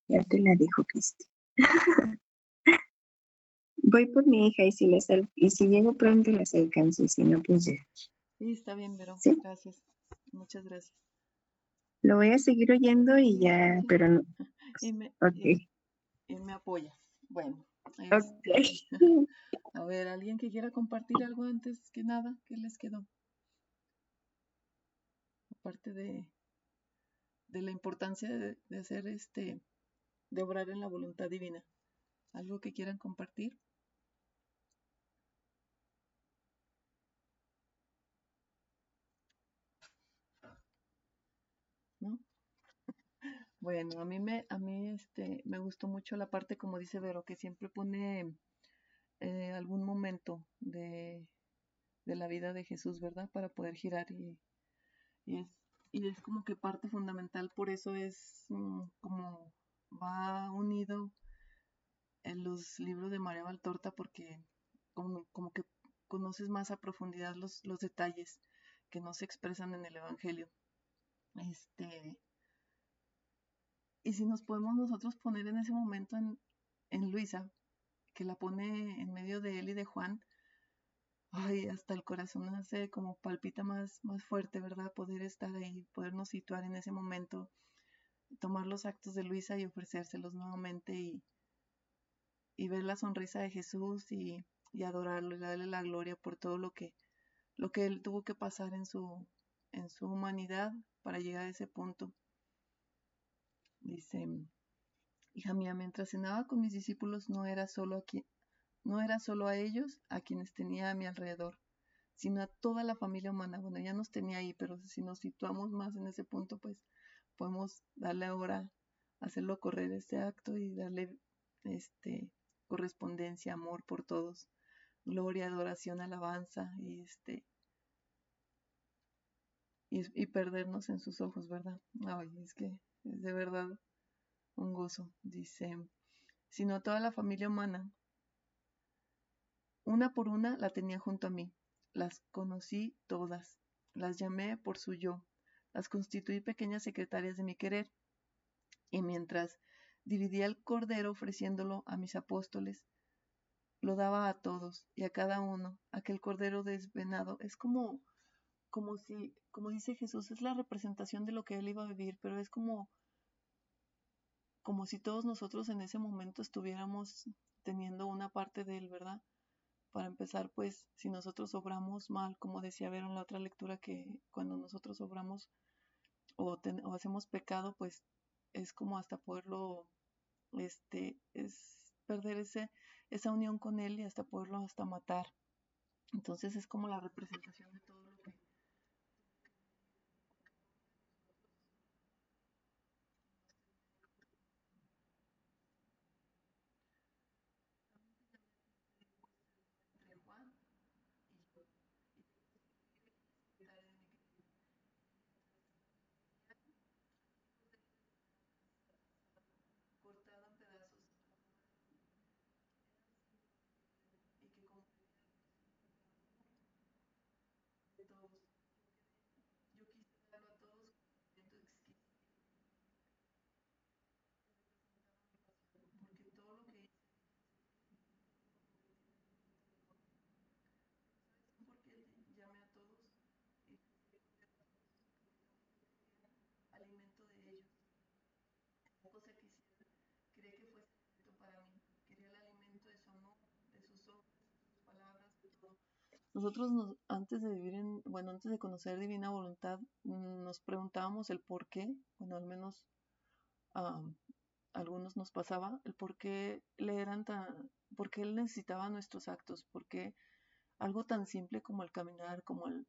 Ya te la dejo, Cristi. Voy por mi hija y si llego pronto las alcanzo, y si no, pues ya.
Sí, está bien, Vero.
¿Sí?
Gracias. Muchas gracias.
Lo voy a seguir oyendo y ya,
Sí.
pero no.
Y me,
Ok.
y me apoyas. Bueno,
Ok.
a ver, ¿alguien que quiera compartir algo antes que nada? ¿Qué les quedó? Aparte de la importancia de hacer de obrar en la voluntad divina. ¿Algo que quieran compartir? ¿No? Bueno, me gustó mucho la parte, como dice Vero, que siempre pone algún momento de la vida de Jesús, ¿verdad? Para poder girar y es, y es como que parte fundamental, por eso es como va unido en los libros de María Valtorta, porque como que conoces más a profundidad los detalles que no se expresan en el Evangelio. Y si nos podemos nosotros poner en ese momento en Luisa, que la pone en medio de él y de Juan, ay, hasta el corazón hace como palpita más fuerte, ¿verdad? Poder estar ahí, podernos situar en ese momento, tomar los actos de Luisa y ofrecérselos nuevamente y ver la sonrisa de Jesús y adorarlo y darle la gloria por todo lo que él tuvo que pasar en su humanidad para llegar a ese punto. Dice, hija mía, mientras cenaba con mis discípulos no era solo a ellos a quienes tenía a mi alrededor, sino a toda la familia humana. Bueno, ya nos tenía ahí, pero si nos situamos más en ese punto, pues podemos darle ahora, hacerlo correr este acto y darle correspondencia, amor por todos, gloria, adoración, alabanza y perdernos en sus ojos, ¿verdad? Ay, es que es de verdad un gozo. Dice, sino toda la familia humana, una por una la tenía junto a mí. Las conocí todas, las llamé por su yo, las constituí pequeñas secretarias de mi querer. Y mientras dividía el cordero ofreciéndolo a mis apóstoles, lo daba a todos y a cada uno. Aquel cordero desvenado es como dice Jesús, es la representación de lo que él iba a vivir, pero es como si todos nosotros en ese momento estuviéramos teniendo una parte de él, ¿verdad? Para empezar, pues, si nosotros obramos mal, como decía Vero en la otra lectura, que cuando nosotros obramos o hacemos pecado, pues es como hasta poderlo, es perder esa unión con él y hasta poderlo hasta matar. Entonces es como la representación de todo lo Antes de vivir antes de conocer divina voluntad, nos preguntábamos el por qué, bueno, al menos a algunos nos pasaba, el por qué por qué él necesitaba nuestros actos, por qué algo tan simple como el caminar, como el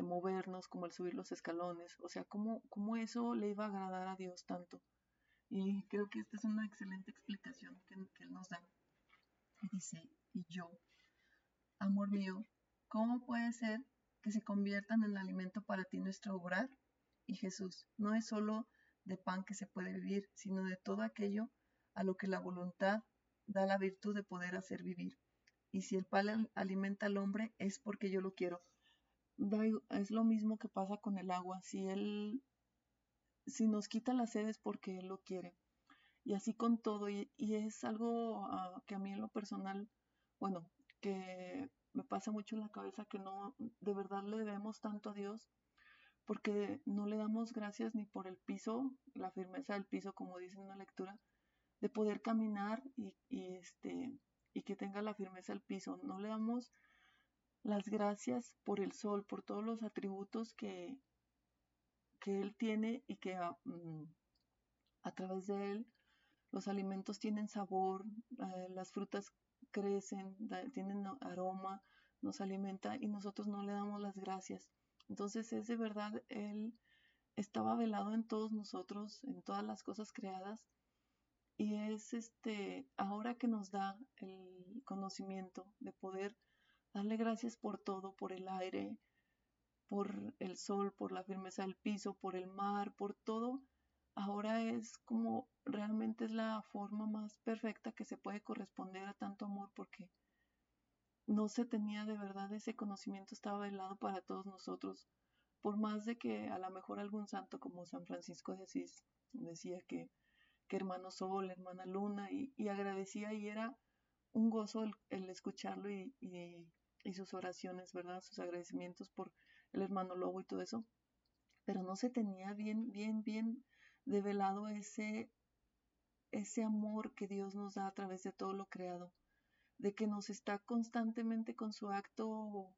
movernos, como el subir los escalones, o sea, cómo eso le iba a agradar a Dios tanto. Y creo que esta es una excelente explicación que él nos da. Y dice, y yo, amor mío, ¿cómo puede ser que se conviertan en alimento para ti nuestro obrar? Y Jesús, no es solo de pan que se puede vivir, sino de todo aquello a lo que la voluntad da la virtud de poder hacer vivir. Y si el pan alimenta al hombre, es porque yo lo quiero. Es lo mismo que pasa con el agua. Si nos quita la sed es porque Él lo quiere. Y así con todo. Y es algo que a mí en lo personal, bueno, que me pasa mucho en la cabeza que no, de verdad le debemos tanto a Dios, porque no le damos gracias ni por el piso, la firmeza del piso, como dice en una lectura, de poder caminar y que tenga la firmeza del piso. No le damos las gracias por el sol, por todos los atributos que él tiene y que a través de él los alimentos tienen sabor, las frutas crecen, tienen aroma, nos alimenta y nosotros no le damos las gracias. Entonces es de verdad, él estaba velado en todos nosotros, en todas las cosas creadas y es ahora que nos da el conocimiento de poder darle gracias por todo, por el aire, por el sol, por la firmeza del piso, por el mar, por todo, ahora es como realmente es la forma más perfecta que se puede corresponder a tanto amor porque no se tenía de verdad ese conocimiento, estaba velado para todos nosotros, por más de que a lo mejor algún santo como San Francisco de Asís decía que hermano sol, hermana luna, y agradecía y era un gozo el escucharlo y sus oraciones, ¿verdad? Sus agradecimientos por el hermano lobo y todo eso, pero no se tenía bien develado ese amor que Dios nos da a través de todo lo creado, de que nos está constantemente con su acto,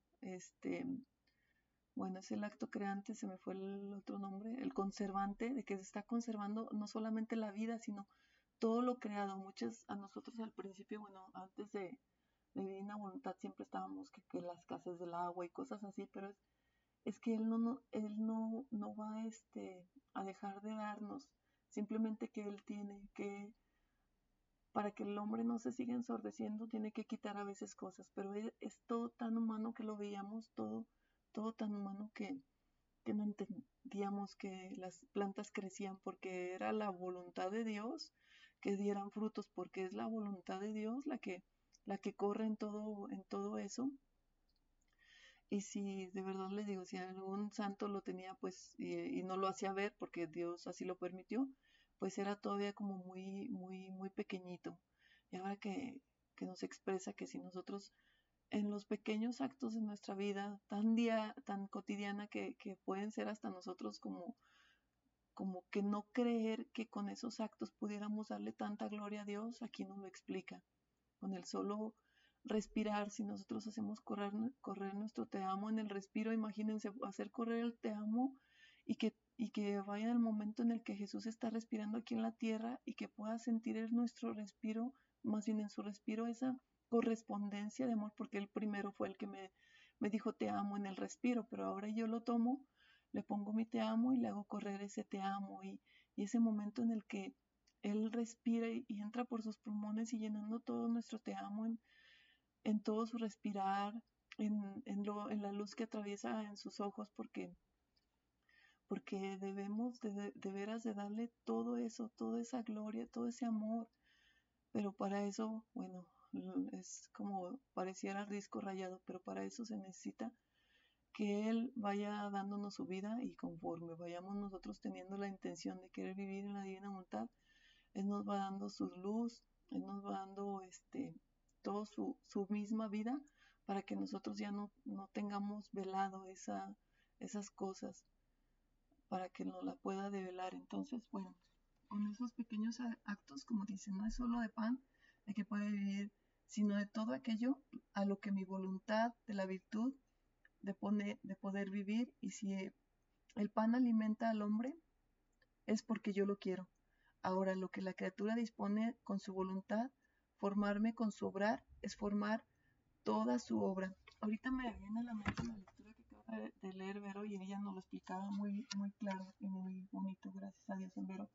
bueno, es el acto creante, se me fue el otro nombre, el conservante, de que se está conservando no solamente la vida, sino todo lo creado. A nosotros al principio, bueno, antes de divina voluntad siempre estábamos que las casas del agua y cosas así, pero es que él no va a dejar de darnos, simplemente que él tiene que, para que el hombre no se siga ensordeciendo, tiene que quitar a veces cosas, pero es todo tan humano que lo veíamos, todo tan humano que no entendíamos que las plantas crecían porque era la voluntad de Dios que dieran frutos, porque es la voluntad de Dios la que corre en todo eso. Y si de verdad les digo, si algún santo lo tenía, pues, y no lo hacía ver porque Dios así lo permitió, pues era todavía como muy pequeñito. Y ahora que nos expresa que si nosotros en los pequeños actos de nuestra vida, tan cotidiana que pueden ser hasta nosotros como que no creer que con esos actos pudiéramos darle tanta gloria a Dios, aquí nos lo explica. Con el solo respirar, si nosotros hacemos correr nuestro te amo en el respiro, imagínense hacer correr el te amo y que vaya el momento en el que Jesús está respirando aquí en la tierra y que pueda sentir en nuestro respiro, más bien en su respiro, esa correspondencia de amor, porque él primero fue el que me dijo te amo en el respiro, pero ahora yo lo tomo, le pongo mi te amo y le hago correr ese te amo y ese momento en el que él respira y entra por sus pulmones y llenando todo nuestro te amo en todo su respirar, en la luz que atraviesa en sus ojos, porque debemos de veras de darle todo eso, toda esa gloria, todo ese amor. Pero para eso, bueno, es como pareciera risco rayado, pero para eso se necesita que Él vaya dándonos su vida y conforme vayamos nosotros teniendo la intención de querer vivir en la divina voluntad, Él nos va dando su luz, Él nos va dando todo su misma vida para que nosotros ya no tengamos velado esas cosas, para que nos la pueda develar. Entonces, bueno, con esos pequeños actos, como dicen, no es solo de pan de que puede vivir sino de todo aquello a lo que mi voluntad de la virtud de poder vivir, y si el pan alimenta al hombre, es porque yo lo quiero. Ahora, lo que la criatura dispone con su voluntad, formarme con su obrar, es formar toda su obra. Ahorita me viene a la mente la lectura que acaba de leer Vero, y ella nos lo explicaba muy, muy claro y muy bonito, gracias a Dios en Vero,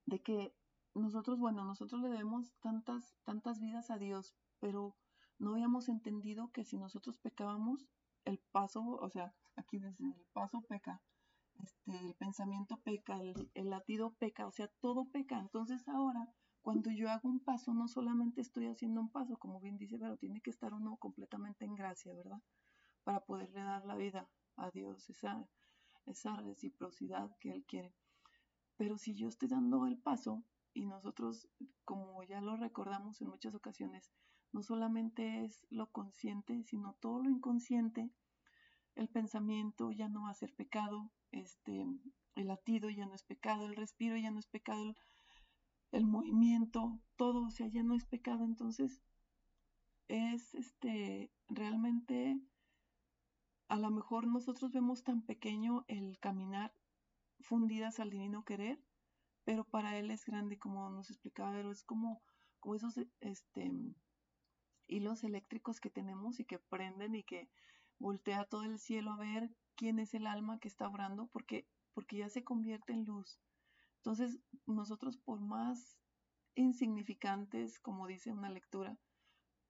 de que nosotros le debemos tantas vidas a Dios, pero no habíamos entendido que si nosotros pecábamos, el paso, o sea, aquí desde el paso peca, el pensamiento peca, el latido peca, o sea, todo peca. Entonces ahora, cuando yo hago un paso, no solamente estoy haciendo un paso, como bien dice, pero tiene que estar uno completamente en gracia, ¿verdad? Para poderle dar la vida a Dios, esa reciprocidad que Él quiere. Pero si yo estoy dando el paso, y nosotros, como ya lo recordamos en muchas ocasiones, no solamente es lo consciente, sino todo lo inconsciente, el pensamiento ya no va a ser pecado, el latido ya no es pecado, el respiro ya no es pecado, el movimiento, todo, o sea, ya no es pecado. Entonces, es realmente, a lo mejor nosotros vemos tan pequeño el caminar fundidas al divino querer, pero para él es grande, como nos explicaba, pero es como esos hilos eléctricos que tenemos y que prenden y que voltea todo el cielo a ver quién es el alma que está obrando, porque ya se convierte en luz. Entonces, nosotros, por más insignificantes, como dice una lectura,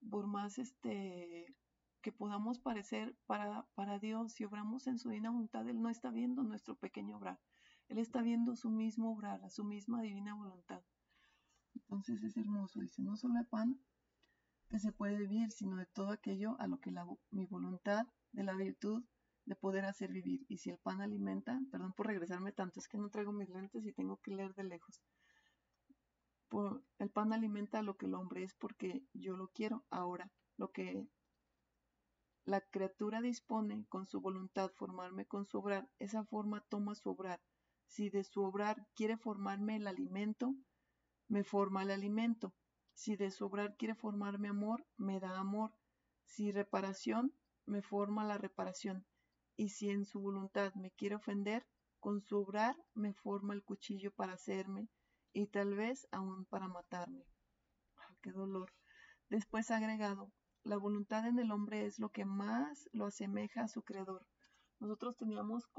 por más que podamos parecer para Dios, si obramos en su divina voluntad, Él no está viendo nuestro pequeño obrar, Él está viendo su mismo obrar, a su misma divina voluntad. Entonces es hermoso, dice, no solo de pan que se puede vivir, sino de todo aquello a lo que mi voluntad de la virtud de poder hacer vivir. Y si el pan alimenta, perdón por regresarme tanto, es que no traigo mis lentes y tengo que leer de lejos. El pan alimenta a lo que el hombre es porque yo lo quiero. Ahora, lo que la criatura dispone con su voluntad formarme con su obrar, esa forma toma su obrar. Si de su obrar quiere formarme el alimento, me forma el alimento. Si de su obrar quiere formarme amor, me da amor. Si reparación, me forma la reparación. Y si en su voluntad me quiere ofender, con su obrar me forma el cuchillo para hacerme y tal vez aún para matarme. ¡Qué dolor! Después agregado, la voluntad en el hombre es lo que más lo asemeja a su creador. Nosotros teníamos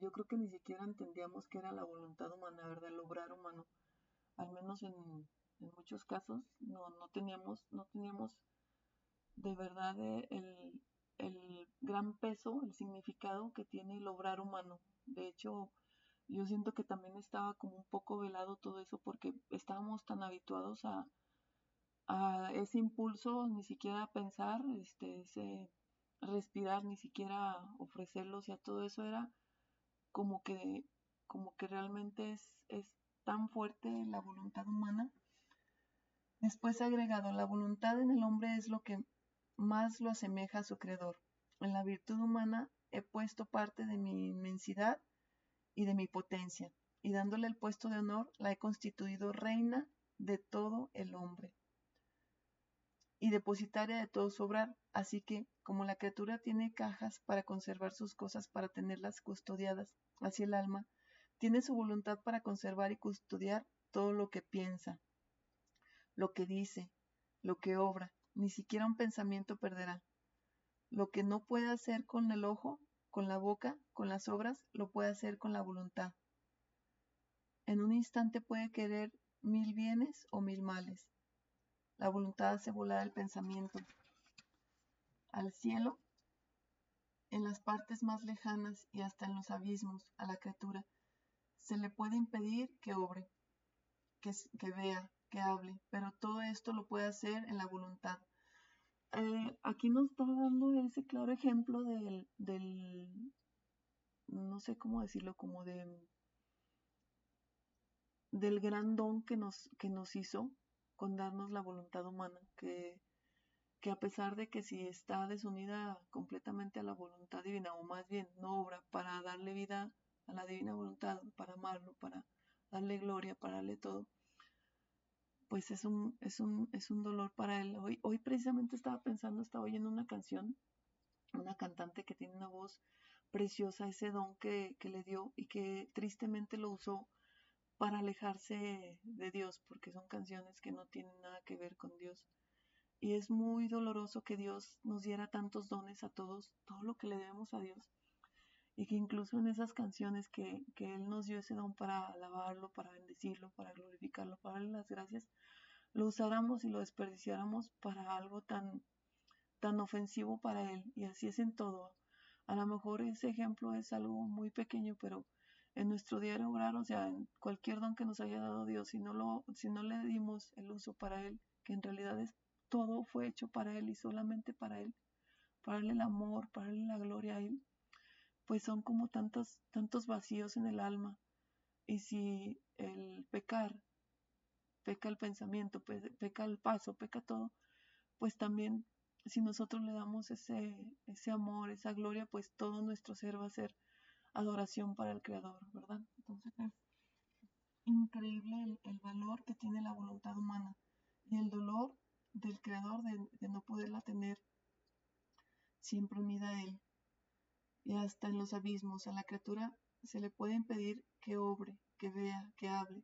yo creo que ni siquiera entendíamos qué era la voluntad humana, ¿verdad? El obrar humano. Al menos en muchos casos no teníamos de verdad el gran peso, el significado que tiene el obrar humano. De hecho, yo siento que también estaba como un poco velado todo eso porque estábamos tan habituados a ese impulso, ni siquiera pensar, ese respirar, ni siquiera ofrecerlo, o sea, todo eso era como que, como que realmente es tan fuerte la voluntad humana. Después agregado, la voluntad en el hombre es lo que más lo asemeja a su creador. En la virtud humana he puesto parte de mi inmensidad y de mi potencia, y dándole el puesto de honor, la he constituido reina de todo el hombre y depositaria de todo su obrar. Así que, como la criatura tiene cajas para conservar sus cosas, para tenerlas custodiadas, así el alma tiene su voluntad para conservar y custodiar todo lo que piensa, lo que dice, lo que obra. Ni siquiera un pensamiento perderá. Lo que no puede hacer con el ojo, con la boca, con las obras, lo puede hacer con la voluntad. En un instante puede querer 1000 bienes o 1000 males. La voluntad hace volar el pensamiento al cielo, en las partes más lejanas y hasta en los abismos a la criatura. Se le puede impedir que obre, que vea, que hable, pero todo esto lo puede hacer en la voluntad. Aquí nos está dando ese claro ejemplo no sé cómo decirlo, como del gran don que nos hizo con darnos la voluntad humana, que a pesar de que si está desunida completamente a la voluntad divina, o más bien no obra para darle vida a la divina voluntad, para amarlo, para darle gloria, para darle todo, pues es un dolor para él. Hoy precisamente estaba oyendo una canción, una cantante que tiene una voz preciosa, ese don que le dio y que tristemente lo usó para alejarse de Dios, porque son canciones que no tienen nada que ver con Dios. Y es muy doloroso que Dios nos diera tantos dones a todos, todo lo que le debemos a Dios, y que incluso en esas canciones que Él nos dio ese don para alabarlo, para bendecirlo, para glorificarlo, para darle las gracias, lo usáramos y lo desperdiciáramos para algo tan ofensivo para Él. Y así es en todo. A lo mejor ese ejemplo es algo muy pequeño, pero en nuestro diario obrar, o sea, en cualquier don que nos haya dado Dios, si no le dimos el uso para Él, que en realidad todo fue hecho para Él y solamente para Él, para darle el amor, para darle la gloria a Él, pues son como tantos vacíos en el alma. Y si el pecar, peca el pensamiento, peca el paso, peca todo, pues también si nosotros le damos ese amor, esa gloria, pues todo nuestro ser va a ser adoración para el Creador, ¿verdad? Entonces es increíble el valor que tiene la voluntad humana y el dolor del Creador de no poderla tener siempre unida a Él. Y hasta en los abismos a la criatura se le puede impedir que obre, que vea, que hable,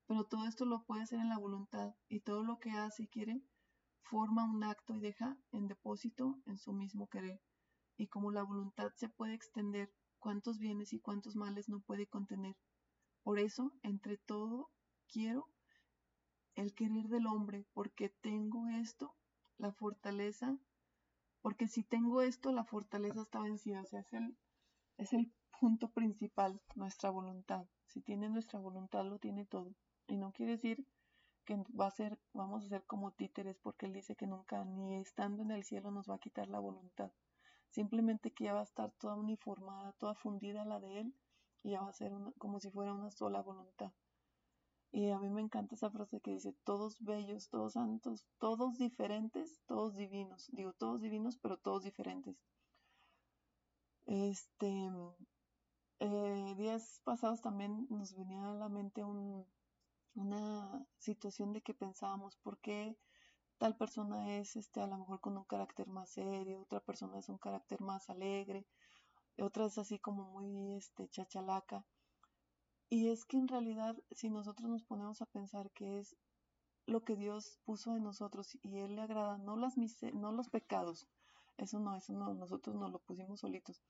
pero todo esto lo puede hacer en la voluntad y todo lo que hace y quiere forma un acto y deja en depósito en su mismo querer. Y como la voluntad se puede extender, cuántos bienes y cuántos males no puede contener. Por eso, entre todo, quiero el querer del hombre, porque tengo esto, la fortaleza, porque si tengo esto, la fortaleza está vencida. O sea, es el punto principal, nuestra voluntad. Si tiene nuestra voluntad, lo tiene todo. Y no quiere decir que vamos a ser como títeres, porque Él dice que nunca, ni estando en el cielo, nos va a quitar la voluntad. Simplemente que ya va a estar toda uniformada, toda fundida a la de Él, y ya va a ser como si fuera una sola voluntad. Y a mí me encanta esa frase que dice, todos bellos, todos santos, todos diferentes, todos divinos. Digo, todos divinos, pero todos diferentes. Días pasados también nos venía a la mente una situación de que pensábamos, ¿por qué tal persona es a lo mejor con un carácter más serio, otra persona es un carácter más alegre, otra es así como muy chachalaca? Y es que en realidad, si nosotros nos ponemos a pensar que es lo que Dios puso en nosotros y Él le agrada, no los pecados, eso no, nosotros no lo pusimos solitos.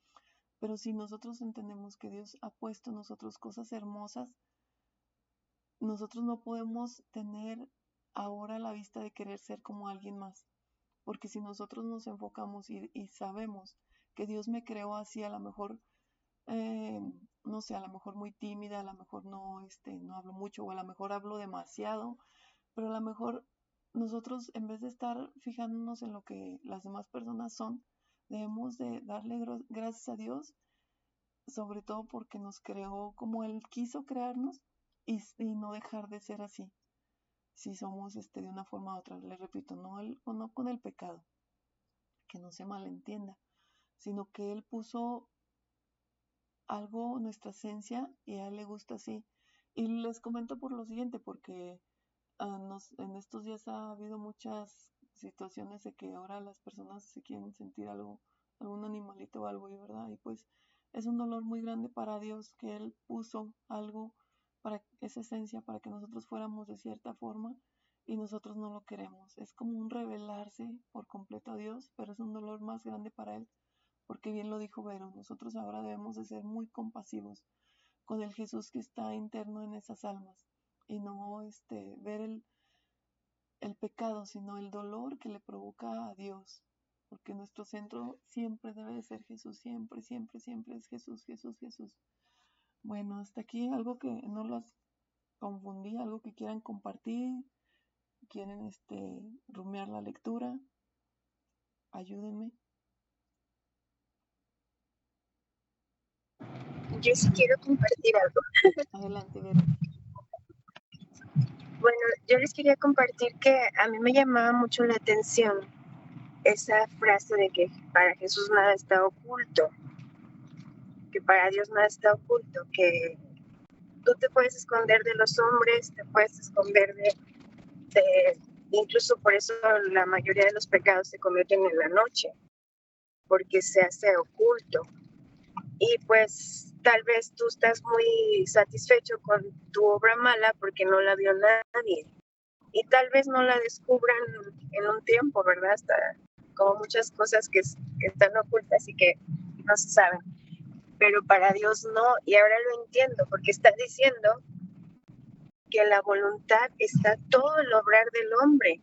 Pero si nosotros entendemos que Dios ha puesto en nosotros cosas hermosas, nosotros no podemos tener ahora la vista de querer ser como alguien más. Porque si nosotros nos enfocamos y sabemos que Dios me creó así, a lo mejor, no sé, a lo mejor muy tímida, a lo mejor no hablo mucho, o a lo mejor hablo demasiado, pero a lo mejor nosotros, en vez de estar fijándonos en lo que las demás personas son, debemos de darle gracias a Dios, sobre todo porque nos creó como Él quiso crearnos y no dejar de ser así. Si somos de una forma u otra, les repito, no con el pecado, que no se malentienda, sino que Él puso algo, nuestra esencia, y a Él le gusta así. Y les comento por lo siguiente, porque en estos días ha habido muchas situaciones de que ahora las personas se quieren sentir algo, algún animalito o algo, y verdad, y pues es un dolor muy grande para Dios que Él puso algo para esa esencia, para que nosotros fuéramos de cierta forma y nosotros no lo queremos. Es como un rebelarse por completo a Dios, pero es un dolor más grande para Él, porque bien lo dijo Vero, nosotros ahora debemos de ser muy compasivos con el Jesús que está interno en esas almas y no ver el pecado, sino el dolor que le provoca a Dios, porque nuestro centro siempre debe de ser Jesús, siempre, siempre, siempre es Jesús, Jesús, Jesús. Bueno, hasta aquí algo que no los confundí, algo que quieran compartir, quieren rumiar la lectura, ayúdenme.
Yo sí quiero compartir algo.
Adelante, Vero.
Bueno, yo les quería compartir que a mí me llamaba mucho la atención esa frase de que para Jesús nada está oculto, que para Dios nada está oculto, que tú te puedes esconder de los hombres, te puedes esconder Incluso por eso la mayoría de los pecados se cometen en la noche, porque se hace oculto. Y pues tal vez tú estás muy satisfecho con tu obra mala porque no la vio nadie. Y tal vez no la descubran en un tiempo, ¿verdad? Hasta como muchas cosas que están ocultas y que no se saben. Pero para Dios no, y ahora lo entiendo, porque está diciendo que la voluntad está todo el obrar del hombre.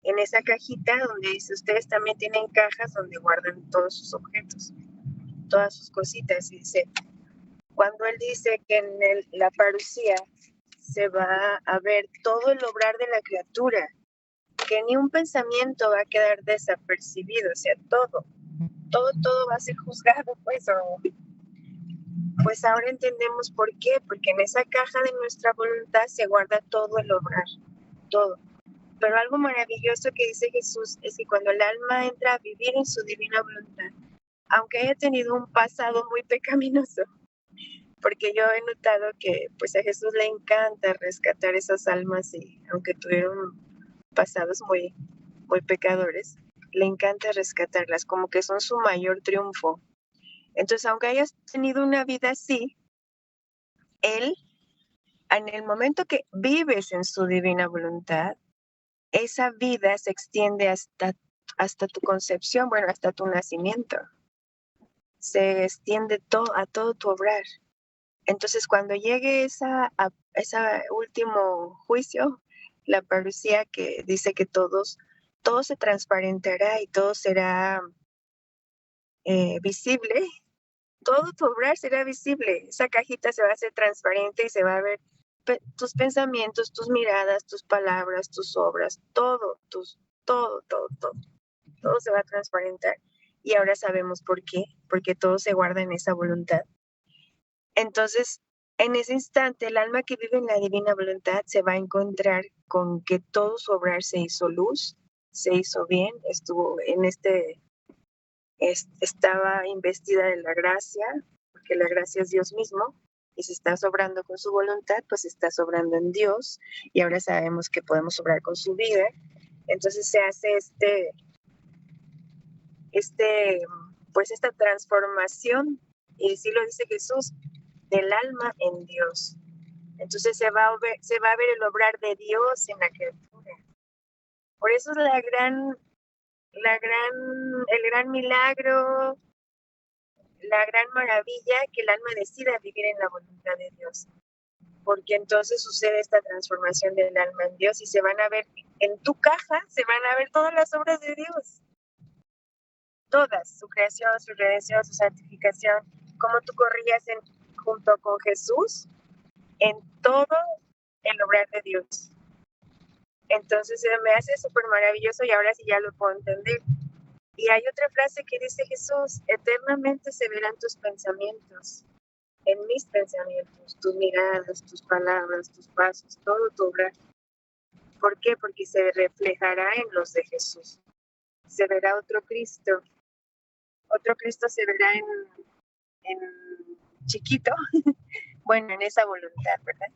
En esa cajita donde dice, ustedes también tienen cajas donde guardan todos sus objetos, todas sus cositas. Y dice, cuando él dice que en la parucía se va a ver todo el obrar de la criatura, que ni un pensamiento va a quedar desapercibido, o sea, todo va a ser juzgado, pues ahora entendemos por qué, porque en esa caja de nuestra voluntad se guarda todo el obrar, todo. Pero algo maravilloso que dice Jesús es que cuando el alma entra a vivir en su divina voluntad, aunque haya tenido un pasado muy pecaminoso, porque yo he notado que pues a Jesús le encanta rescatar esas almas y aunque tuvieron pasados muy, muy pecadores, le encanta rescatarlas, como que son su mayor triunfo. Entonces, aunque hayas tenido una vida así, Él, en el momento que vives en su divina voluntad, esa vida se extiende hasta tu concepción, bueno, hasta tu nacimiento. Se extiende a todo tu obrar. Entonces, cuando llegue ese último juicio, la parucía que dice que todo se transparentará y todo será visible, todo tu obrar será visible. Esa cajita se va a hacer transparente y se va a ver tus pensamientos, tus miradas, tus palabras, tus obras, todo se va a transparentar. Y ahora sabemos por qué, porque todo se guarda en esa voluntad. Entonces, en ese instante, el alma que vive en la divina voluntad se va a encontrar con que todo su obrar se hizo luz, se hizo bien, estuvo en estaba investida de la gracia, porque la gracia es Dios mismo, y si estás obrando con su voluntad, pues estás obrando en Dios, y ahora sabemos que podemos obrar con su vida. Entonces se hace pues esta transformación, y sí lo dice Jesús, del alma en Dios. Entonces se va a ver el obrar de Dios en la criatura. Por eso es el gran milagro, la gran maravilla que el alma decida vivir en la voluntad de Dios. Porque entonces sucede esta transformación del alma en Dios y se van a ver, en tu caja se van a ver todas las obras de Dios. Todas, su creación, su redención, su santificación, cómo tú corrías junto con Jesús en todo el obrar de Dios. Entonces me hace súper maravilloso y ahora sí ya lo puedo entender. Y hay otra frase que dice Jesús, eternamente se verán tus pensamientos, en mis pensamientos, tus miradas, tus palabras, tus pasos, todo tu obrar. ¿Por qué? Porque se reflejará en los de Jesús. Se verá otro Cristo se verá en chiquito, bueno, en esa voluntad, ¿verdad?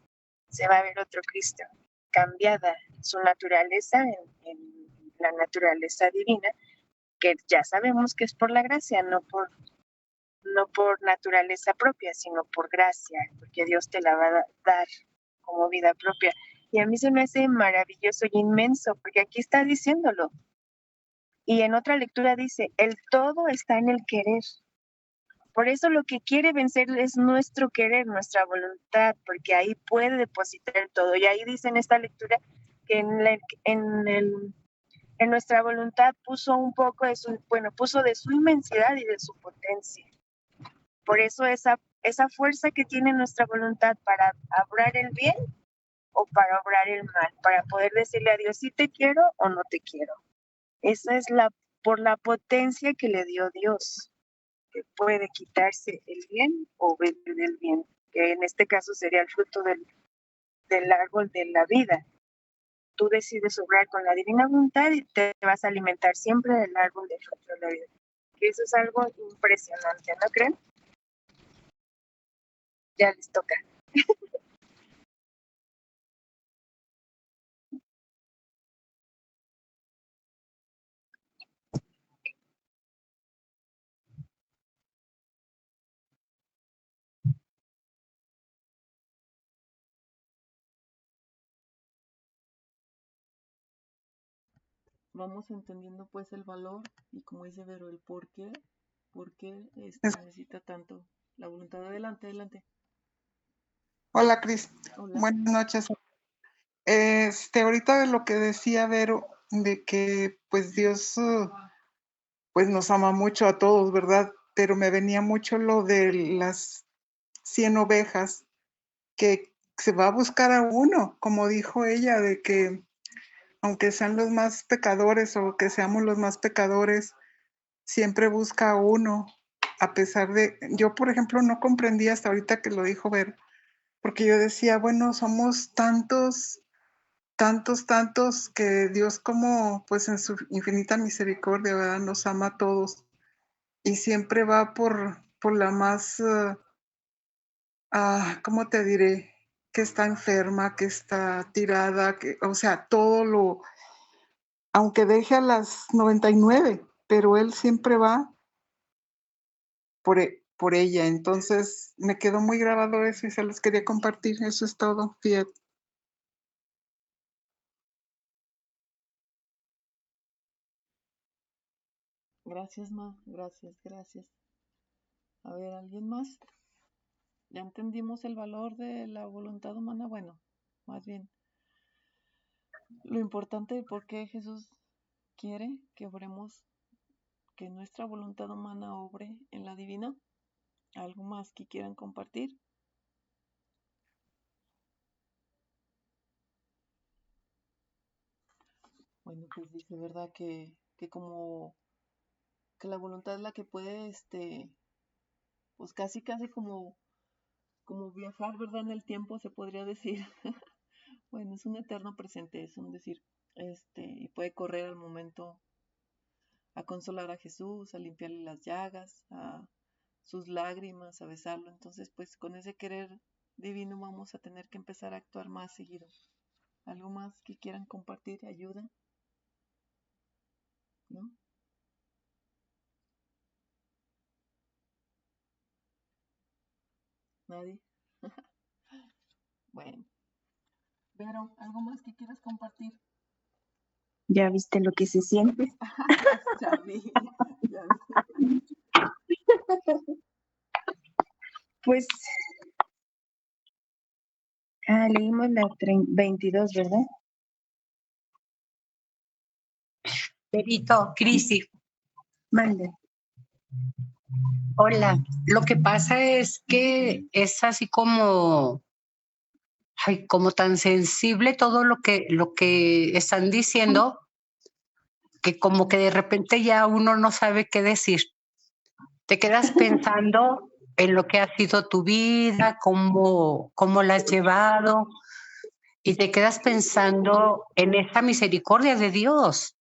Se va a ver otro Cristo, cambiada su naturaleza en la naturaleza divina, que ya sabemos que es por la gracia, no por naturaleza propia, sino por gracia, porque Dios te la va a dar como vida propia. Y a mí se me hace maravilloso y inmenso, porque aquí está diciéndolo. Y en otra lectura dice, el todo está en el querer. Por eso lo que quiere vencer es nuestro querer, nuestra voluntad, porque ahí puede depositar todo. Y ahí dice en esta lectura que en nuestra voluntad puso un poco puso de su inmensidad y de su potencia. Por eso esa fuerza que tiene nuestra voluntad para obrar el bien o para obrar el mal, para poder decirle a Dios si te quiero o no te quiero. Esa es por la potencia que le dio Dios, que puede quitarse el bien o vivir del bien, que en este caso sería el fruto del árbol de la vida. Tú decides obrar con la divina voluntad y te vas a alimentar siempre del árbol del fruto de la vida. Que eso es algo impresionante, ¿no creen? Ya les toca.
vamos entendiendo pues el valor y como dice Vero, el por qué necesita tanto la voluntad. Adelante, adelante.
Hola, Cris.
Hola.
Buenas noches. Ahorita de lo que decía Vero, de que pues Dios pues nos ama mucho a todos, ¿verdad? Pero me venía mucho lo de las 100 ovejas, que se va a buscar a uno, como dijo ella, de que aunque sean los más pecadores o que seamos los más pecadores, siempre busca a uno, a pesar de, yo por ejemplo no comprendí hasta ahorita que lo dijo Vero, porque yo decía, bueno, somos tantos, tantos, tantos que Dios como pues en su infinita misericordia, ¿verdad? Nos ama a todos y siempre va por la más, ¿cómo te diré? Que está enferma, que está tirada, que, o sea, todo lo, aunque deje a las 99, pero él siempre va por ella. Entonces me quedó muy grabado eso y se los quería compartir. Eso es todo, Fiat.
Gracias, Ma. Gracias, gracias. A ver, ¿alguien más? Ya entendimos el valor de la voluntad humana. Bueno, más bien, lo importante de por qué Jesús quiere que obremos, que nuestra voluntad humana obre en la divina. ¿Algo más que quieran compartir? Bueno, pues dice, ¿verdad? Que como que la voluntad es la que puede, pues casi como viajar, ¿verdad? En el tiempo se podría decir. Bueno, es un eterno presente, es un decir, y puede correr al momento a consolar a Jesús, a limpiarle las llagas, a sus lágrimas, a besarlo. Entonces, pues con ese querer divino vamos a tener que empezar a actuar más seguido. ¿Algo más que quieran compartir? ¿Ayuda? ¿No? ¿Nadie? Bueno. Pero, ¿algo más que quieras compartir?
¿Ya viste lo que se siente?
Ya vi, ya vi.
Pues, leímos la 22, ¿verdad?
Perito, Crisi,
Mande.
hola. Lo que pasa es que es así como, ay, como tan sensible todo lo que están diciendo, que como que de repente ya uno no sabe qué decir. Te quedas pensando en lo que ha sido tu vida, cómo la has llevado, y te quedas pensando en esa misericordia de Dios,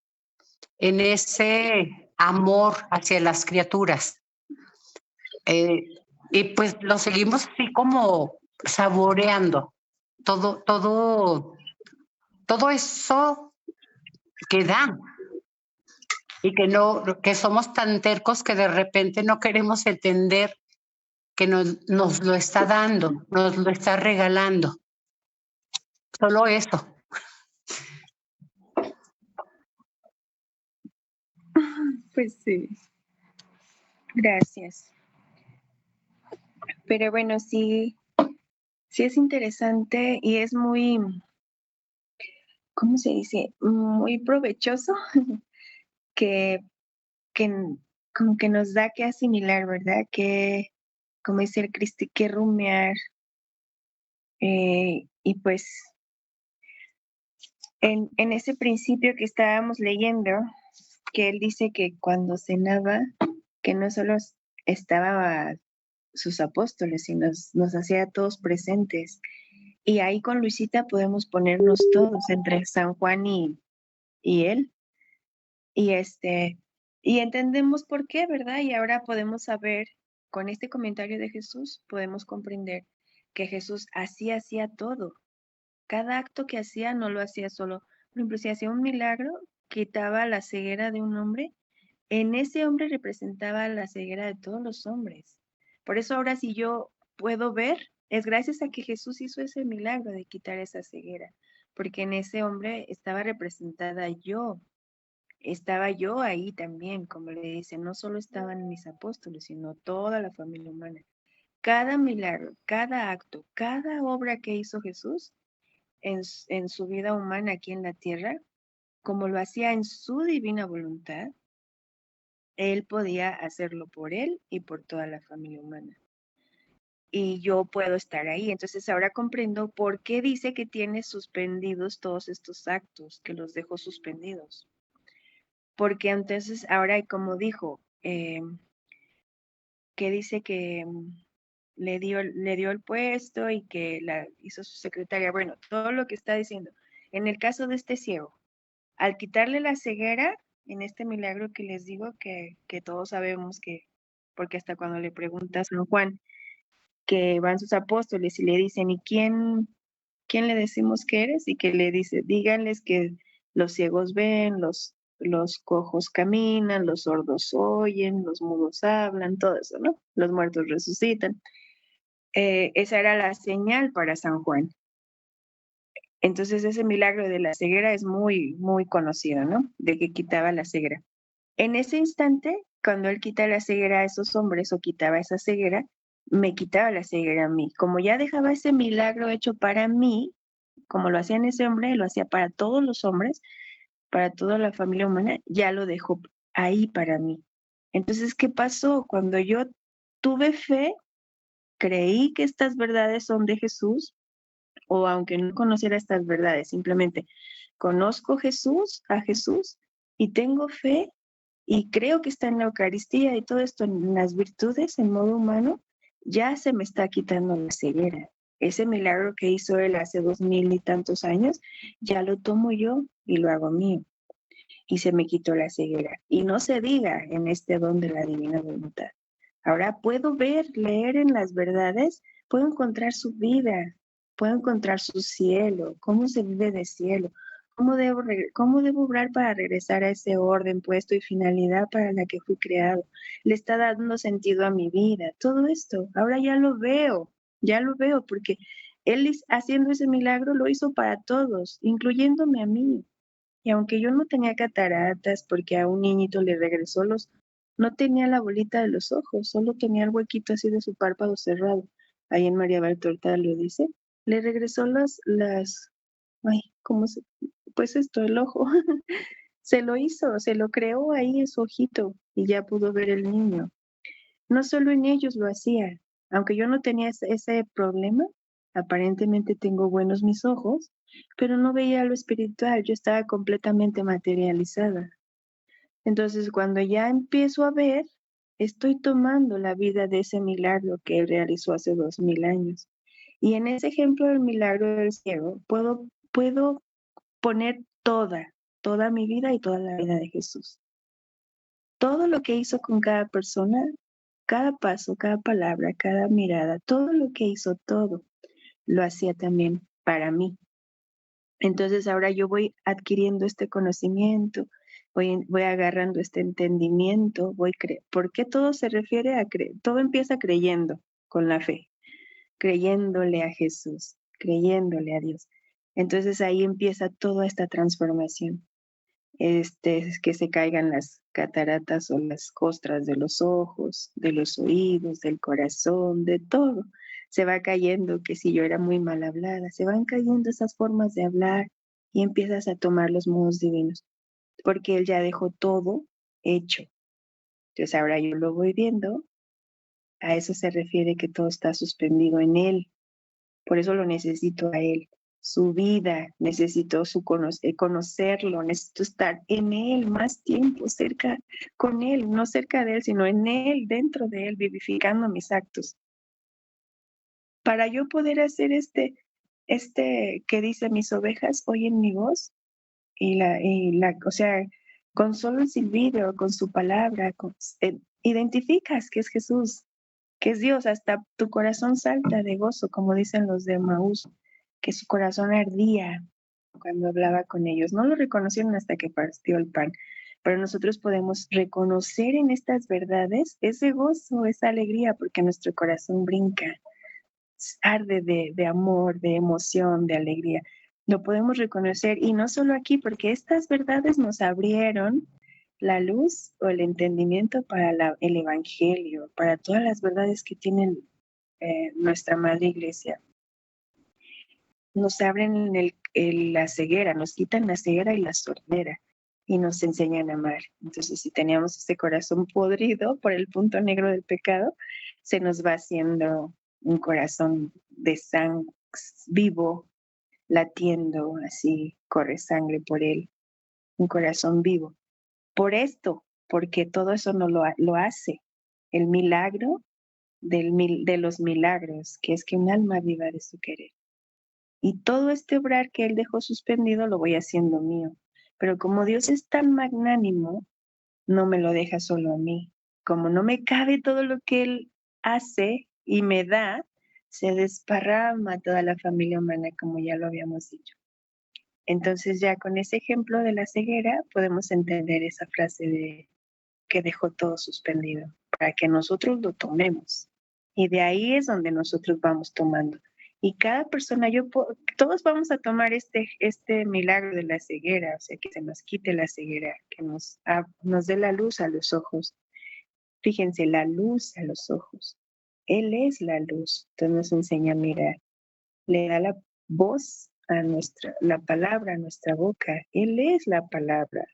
en ese amor hacia las criaturas. Y pues lo seguimos así como saboreando todo eso que da y que no, que somos tan tercos que de repente no queremos entender que nos lo está dando, nos lo está regalando. Solo eso.
Pues sí. Gracias. Pero bueno, sí es interesante y es muy, ¿cómo se dice? Muy provechoso que, que como que nos da que asimilar, ¿verdad? Que, como dice el Cristi, que rumiar. Y pues en ese principio que estábamos leyendo, que él dice que cuando cenaba, que no solo estaba sus apóstoles, sino nos hacía a todos presentes. Y ahí con Luisita podemos ponernos todos entre San Juan y él. Y y entendemos por qué, ¿verdad? Y ahora podemos saber, con este comentario de Jesús, podemos comprender que Jesús hacía todo. Cada acto que hacía no lo hacía solo. Por ejemplo, si hacía un milagro, quitaba la ceguera de un hombre, en ese hombre representaba la ceguera de todos los hombres. Por eso ahora si yo puedo ver, es gracias a que Jesús hizo ese milagro de quitar esa ceguera, porque en ese hombre estaba representada yo. estaba yo ahí también, como le dice, no solo estaban mis apóstoles, sino toda la familia humana. Cada milagro, cada acto, cada obra que hizo Jesús en su vida humana aquí en la tierra, como lo hacía en su divina voluntad, él podía hacerlo por él y por toda la familia humana. Y yo puedo estar ahí. Entonces ahora comprendo por qué dice que tiene suspendidos todos estos actos, que los dejó suspendidos. Porque entonces ahora, como dijo, que dice que le dio el puesto y que la hizo su secretaria. Bueno, todo lo que está diciendo. En el caso de este ciego, al quitarle la ceguera, en este milagro que les digo que todos sabemos que, porque hasta cuando le pregunta a San Juan, que van sus apóstoles y le dicen, ¿y quién le decimos que eres? Y que le dice, díganles que los ciegos ven, los cojos caminan, los sordos oyen, los mudos hablan, todo eso, ¿no? Los muertos resucitan. Esa era la señal para San Juan. Entonces ese milagro de la ceguera es muy, muy conocido, ¿no? De que quitaba la ceguera. En ese instante, cuando él quita la ceguera a esos hombres o quitaba esa ceguera, me quitaba la ceguera a mí. Como ya dejaba ese milagro hecho para mí, como lo hacía en ese hombre, lo hacía para todos los hombres, para toda la familia humana, ya lo dejó ahí para mí. Entonces, ¿qué pasó? Cuando yo tuve fe, creí que estas verdades son de Jesús, o aunque no conociera estas verdades, simplemente conozco a Jesús, y tengo fe y creo que está en la Eucaristía y todo esto en las virtudes en modo humano, ya se me está quitando la ceguera. Ese milagro que hizo él hace 2000 y tantos años, ya lo tomo yo y lo hago mío. Y se me quitó la ceguera. Y no se diga en este don de la divina voluntad. Ahora puedo ver, leer en las verdades, puedo encontrar su vida, puedo encontrar su cielo, cómo se vive de cielo, cómo debo obrar para regresar a ese orden puesto y finalidad para la que fui creado. Le está dando sentido a mi vida. Todo esto, ahora ya lo veo, porque él haciendo ese milagro lo hizo para todos, incluyéndome a mí. Y aunque yo no tenía cataratas porque a un niñito le regresó no tenía la bolita de los ojos, solo tenía el huequito así de su párpado cerrado. Ahí en María Valtorta lo dice. Le regresó ay, ¿cómo se? Pues esto, el ojo. Se lo hizo, se lo creó ahí en su ojito y ya pudo ver el niño. No solo en ellos lo hacía, aunque yo no tenía ese problema, aparentemente tengo buenos mis ojos, pero no veía lo espiritual, yo estaba completamente materializada. Entonces, cuando ya empiezo a ver, estoy tomando la vida de ese milagro que él realizó hace 2000 años. Y en ese ejemplo del milagro del ciego, puedo poner toda mi vida y toda la vida de Jesús. Todo lo que hizo con cada persona, cada paso, cada palabra, cada mirada, todo lo que hizo, todo, lo hacía también para mí. Entonces ahora yo voy adquiriendo este conocimiento, voy agarrando este entendimiento, porque todo se refiere a creer, todo empieza creyendo con la fe, creyéndole a Jesús, creyéndole a Dios. Entonces ahí empieza toda esta transformación. Que se caigan las cataratas o las costras de los ojos, de los oídos, del corazón, de todo. Se va cayendo, que si yo era muy mal hablada, se van cayendo esas formas de hablar y empiezas a tomar los modos divinos, porque Él ya dejó todo hecho. Entonces ahora yo lo voy viendo, a eso se refiere que todo está suspendido en Él, por eso lo necesito a Él. Su vida, necesito conocerlo, necesito estar en Él más tiempo, cerca con Él, no cerca de Él, sino en Él, dentro de Él, vivificando mis actos. Para yo poder hacer que dice mis ovejas oyen mi voz, o sea, con solo el silbido, con su palabra, identificas que es Jesús, que es Dios, hasta tu corazón salta de gozo, como dicen los de Maús, que su corazón ardía cuando hablaba con ellos. No lo reconocieron hasta que partió el pan, pero nosotros podemos reconocer en estas verdades ese gozo, esa alegría, porque nuestro corazón brinca, arde de amor, de emoción, de alegría. Lo podemos reconocer, y no solo aquí, porque estas verdades nos abrieron la luz o el entendimiento para el Evangelio, para todas las verdades que tiene nuestra Madre Iglesia. Nos abren la ceguera, nos quitan la ceguera y la sordera, y nos enseñan a amar. Entonces, si teníamos este corazón podrido por el punto negro del pecado, se nos va haciendo un corazón de sangre vivo, latiendo, así corre sangre por él, un corazón vivo. Por esto, porque todo eso no lo hace el milagro de los milagros, que es que un alma viva de su querer. Y todo este obrar que él dejó suspendido lo voy haciendo mío. Pero como Dios es tan magnánimo, no me lo deja solo a mí. Como no me cabe todo lo que él hace y me da, se desparrama toda la familia humana, como ya lo habíamos dicho. Entonces ya con ese ejemplo de la ceguera podemos entender esa frase de que dejó todo suspendido, para que nosotros lo tomemos. Y de ahí es donde nosotros vamos tomando. Y cada persona, todos vamos a tomar este milagro de la ceguera, o sea, que se nos quite la ceguera, que nos dé la luz a los ojos. Fíjense, la luz a los ojos. Él es la luz, entonces nos enseña a mirar. Le da la voz la palabra a nuestra boca. Él es la palabra.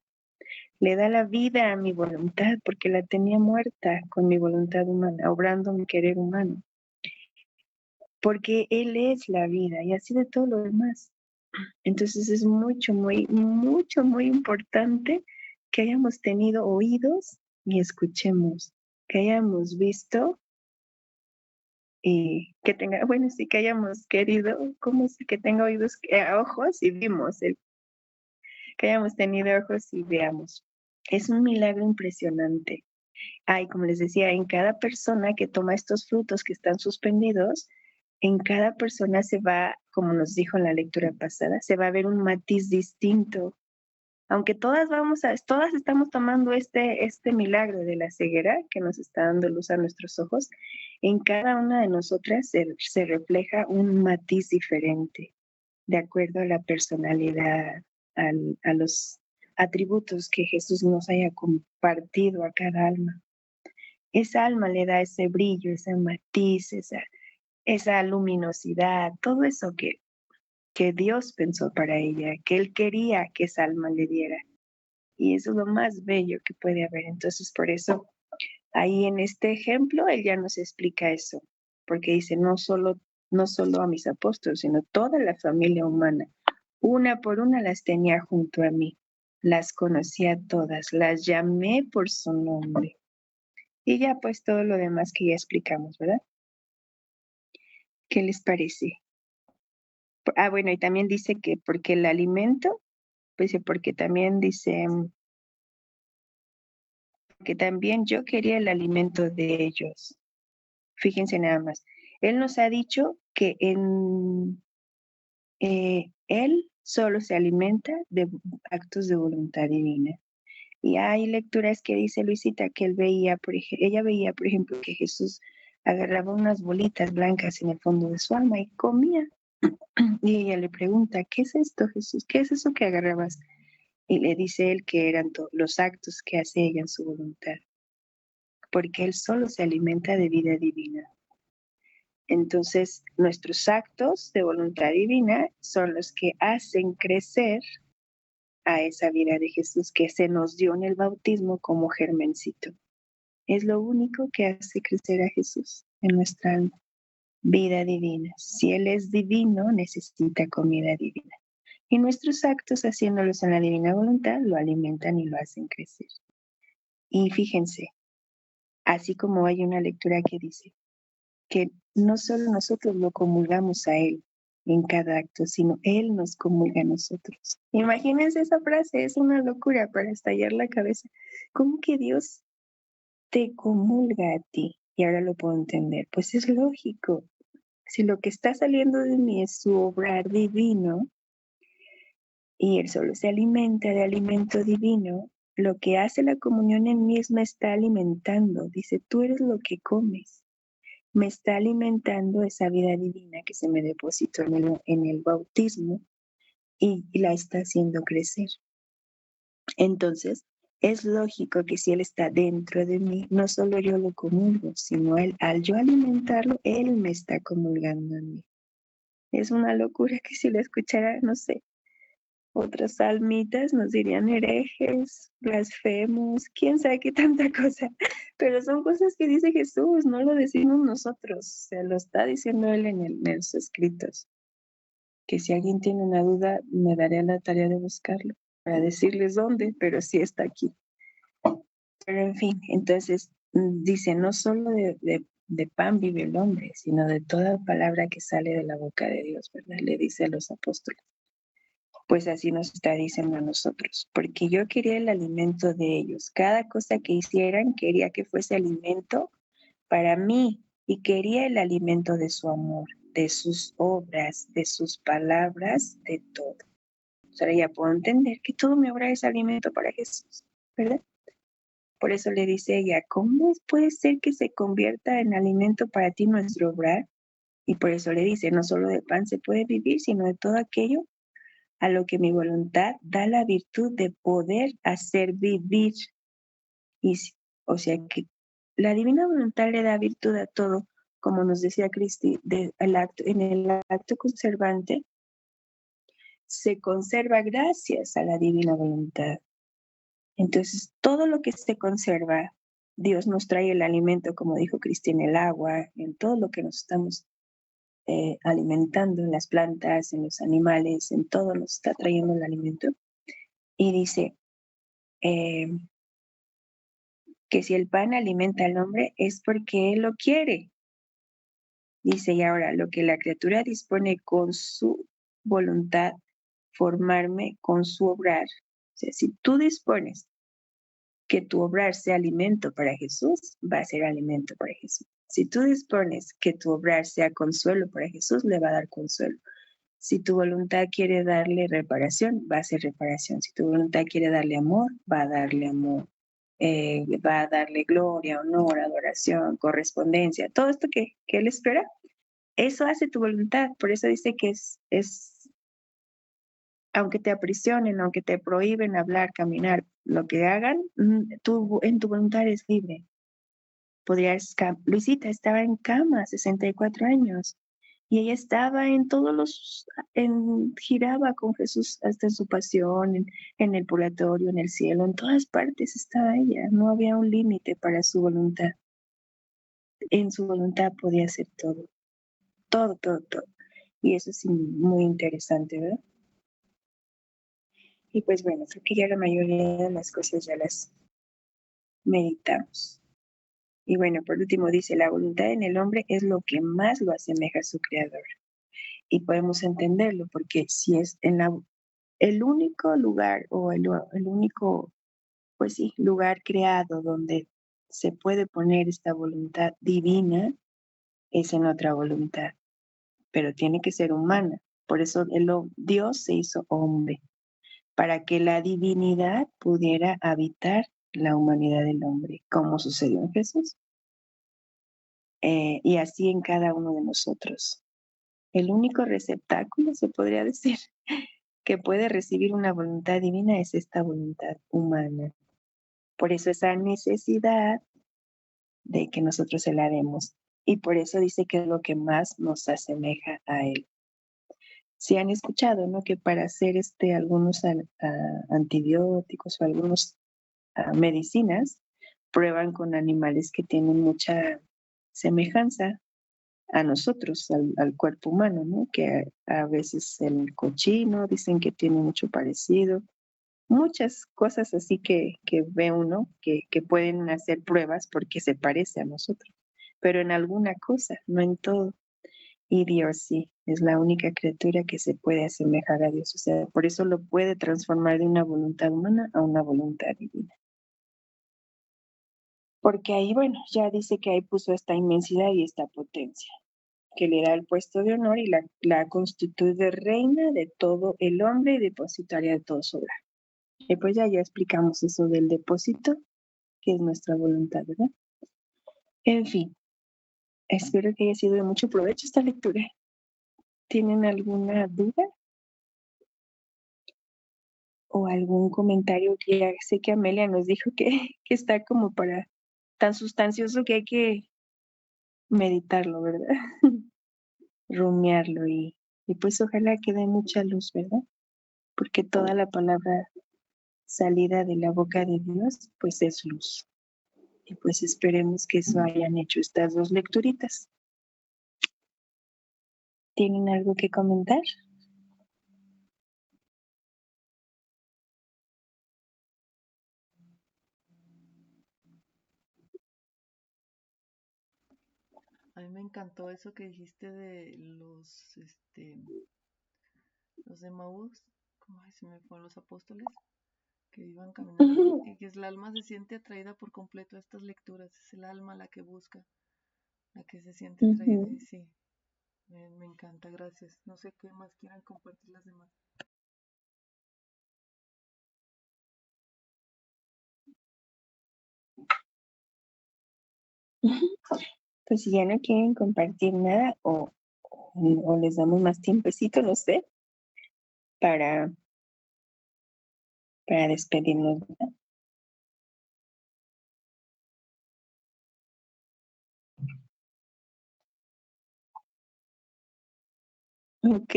Le da la vida a mi voluntad porque la tenía muerta con mi voluntad humana, obrando mi querer humano. Porque Él es la vida y así de todo lo demás. Entonces es mucho, muy importante que hayamos tenido oídos y escuchemos, que hayamos visto y que hayamos querido, que tenga oídos, ojos y vimos, que hayamos tenido ojos y veamos. Es un milagro impresionante. Como les decía, en cada persona que toma estos frutos que están suspendidos, en cada persona se va, como nos dijo en la lectura pasada, se va a ver un matiz distinto. Aunque todas estamos tomando este milagro de la ceguera que nos está dando luz a nuestros ojos, en cada una de nosotras se refleja un matiz diferente, de acuerdo a la personalidad, a los atributos que Jesús nos haya compartido a cada alma. Esa alma le da ese brillo, ese matiz, esa luminosidad, todo eso que Dios pensó para ella, que Él quería que esa alma le diera. Y eso es lo más bello que puede haber. Entonces, por eso, ahí en este ejemplo, Él ya nos explica eso, porque dice, no solo a mis apóstoles, sino toda la familia humana. Una por una las tenía junto a mí, las conocía todas, las llamé por su nombre. Y ya pues todo lo demás que ya explicamos, ¿verdad? ¿Qué les parece? Bueno, y también dice que porque el alimento, pues porque también dice que también yo quería el alimento de ellos. Fíjense nada más. Él nos ha dicho que Él solo se alimenta de actos de voluntad divina. Y hay lecturas que dice Luisita que ella veía, por ejemplo, que Jesús agarraba unas bolitas blancas en el fondo de su alma y comía. Y ella le pregunta, ¿qué es esto, Jesús? ¿Qué es eso que agarrabas? Y le dice él que eran los actos que hace ella en su voluntad, porque él solo se alimenta de vida divina. Entonces, nuestros actos de voluntad divina son los que hacen crecer a esa vida de Jesús que se nos dio en el bautismo como germencito. Es lo único que hace crecer a Jesús en nuestra alma. Vida divina. Si Él es divino, necesita comida divina. Y nuestros actos, haciéndolos en la divina voluntad, lo alimentan y lo hacen crecer. Y fíjense, así como hay una lectura que dice que no solo nosotros lo comulgamos a Él en cada acto, sino Él nos comulga a nosotros. Imagínense esa frase, es una locura para estallar la cabeza. ¿Cómo que Dios te comulga a ti? Y ahora lo puedo entender. Pues es lógico. Si lo que está saliendo de mí es su obrar divino, y Él solo se alimenta de alimento divino, lo que hace la comunión en mí me está alimentando. Dice, tú eres lo que comes. Me está alimentando esa vida divina que se me depositó en el bautismo y la está haciendo crecer. Entonces, es lógico que si Él está dentro de mí, no solo yo lo comulgo, sino al yo alimentarlo, Él me está comulgando a mí. Es una locura que si lo escuchara, no sé, otras almitas nos dirían herejes, blasfemos, quién sabe qué tanta cosa. Pero son cosas que dice Jesús, no lo decimos nosotros, o sea, lo está diciendo Él en los escritos. Que si alguien tiene una duda, me daré a la tarea de buscarlo para decirles dónde, pero sí está aquí. Pero en fin, entonces dice, no solo de pan vive el hombre, sino de toda palabra que sale de la boca de Dios, ¿verdad? Le dice a los apóstoles. Pues así nos está diciendo a nosotros, porque yo quería el alimento de ellos. Cada cosa que hicieran quería que fuese alimento para mí y quería el alimento de su amor, de sus obras, de sus palabras, de todo. Ahora ya puedo entender que todo mi obra es alimento para Jesús, ¿verdad? Por eso le dice ella, ¿cómo puede ser que se convierta en alimento para ti nuestro obrar? Y por eso le dice, no solo de pan se puede vivir, sino de todo aquello a lo que mi voluntad da la virtud de poder hacer vivir. Y, o sea que la divina voluntad le da virtud a todo, como nos decía Cristi, en el acto conservante se conserva gracias a la divina voluntad. Entonces, todo lo que se conserva, Dios nos trae el alimento, como dijo Cristi, en el agua, en todo lo que nos estamos alimentando, en las plantas, en los animales, en todo nos está trayendo el alimento. Y dice que si el pan alimenta al hombre es porque Él lo quiere. Dice, y ahora lo que la criatura dispone con su voluntad, formarme con su obrar. O sea, si tú dispones que tu obrar sea alimento para Jesús, va a ser alimento para Jesús. Si tú dispones que tu obrar sea consuelo para Jesús, le va a dar consuelo. Si tu voluntad quiere darle reparación, va a ser reparación. Si tu voluntad quiere darle amor, va a darle amor. Va a darle gloria, honor, adoración, correspondencia, todo esto que Él espera, eso hace tu voluntad. Por eso dice que es, aunque te aprisionen, aunque te prohíben hablar, caminar, lo que hagan, en tu voluntad eres libre. Luisita estaba en cama, 64 años, y ella estaba giraba con Jesús hasta en su pasión, en el purgatorio, en el cielo, en todas partes estaba ella, no había un límite para su voluntad. En su voluntad podía hacer todo, todo, todo, todo. Y eso es muy interesante, ¿verdad? Y pues bueno, creo que ya la mayoría de las cosas ya las meditamos. Y bueno, por último dice, la voluntad en el hombre es lo que más lo asemeja a su creador. Y podemos entenderlo, porque si es el único lugar o el único, pues sí, lugar creado donde se puede poner esta voluntad divina es en otra voluntad, pero tiene que ser humana. Por eso Dios se hizo hombre, para que la divinidad pudiera habitar la humanidad del hombre, como sucedió en Jesús. Y así en cada uno de nosotros. El único receptáculo, se podría decir, que puede recibir una voluntad divina es esta voluntad humana. Por eso esa necesidad de que nosotros se la demos. Y por eso dice que es lo que más nos asemeja a Él. Si han escuchado, ¿no? Que para hacer algunos antibióticos o algunas medicinas, prueban con animales que tienen mucha semejanza a nosotros, al cuerpo humano, ¿no? Que a veces el cochino dicen que tiene mucho parecido. Muchas cosas así que ve uno que pueden hacer pruebas porque se parece a nosotros, pero en alguna cosa, no en todo. Y Dios sí, es la única criatura que se puede asemejar a Dios. O sea, por eso lo puede transformar de una voluntad humana a una voluntad divina. Porque ahí, bueno, ya dice que ahí puso esta inmensidad y esta potencia, que le da el puesto de honor y la constituye reina de todo el hombre y depositaria de todo su obra. Y pues ya explicamos eso del depósito, que es nuestra voluntad, ¿verdad? En fin, espero que haya sido de mucho provecho esta lectura. ¿Tienen alguna duda? o algún comentario que ya sé que Amelia nos dijo que está como para tan sustancioso que hay que meditarlo, ¿verdad? Rumiarlo y pues ojalá que dé mucha luz, ¿verdad? Porque toda la palabra salida de la boca de Dios pues es luz. Y pues esperemos que eso hayan hecho estas dos lecturitas. ¿Tienen algo que comentar?
A mí me encantó eso que dijiste de los de Maús, ¿cómo se me fueron los apóstoles? Que iban caminando y que el alma se siente atraída por completo a estas lecturas, es el alma la que busca, la que se siente atraída y sí, me encanta, gracias. No sé qué más quieran compartir las demás.
Pues si ya no quieren compartir nada o les damos más tiempecito, no sé, para despedirnos, ¿verdad? Ok,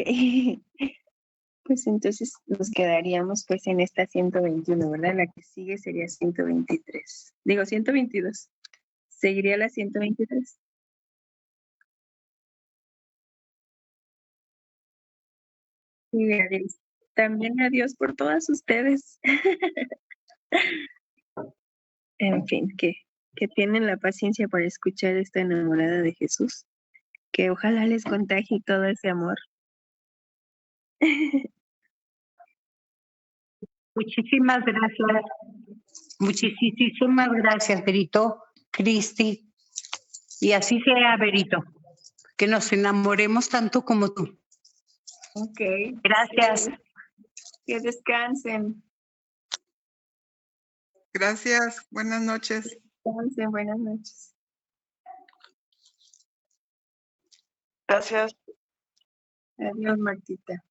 pues entonces nos quedaríamos pues en esta 121, ¿verdad? La que sigue sería 123. Digo, 122. ¿Seguiría la 123? Y adiós. También adiós por todas ustedes. En fin, que tienen la paciencia para escuchar esta enamorada de Jesús. Que ojalá les contagie todo ese amor.
Muchísimas gracias. Muchísimas gracias, Berito, Cristi. Y así sea, Berito. Que nos enamoremos tanto como tú.
Ok.
Gracias.
Que descansen.
Gracias, buenas noches.
Descansen, buenas noches.
Gracias.
Adiós, Martita.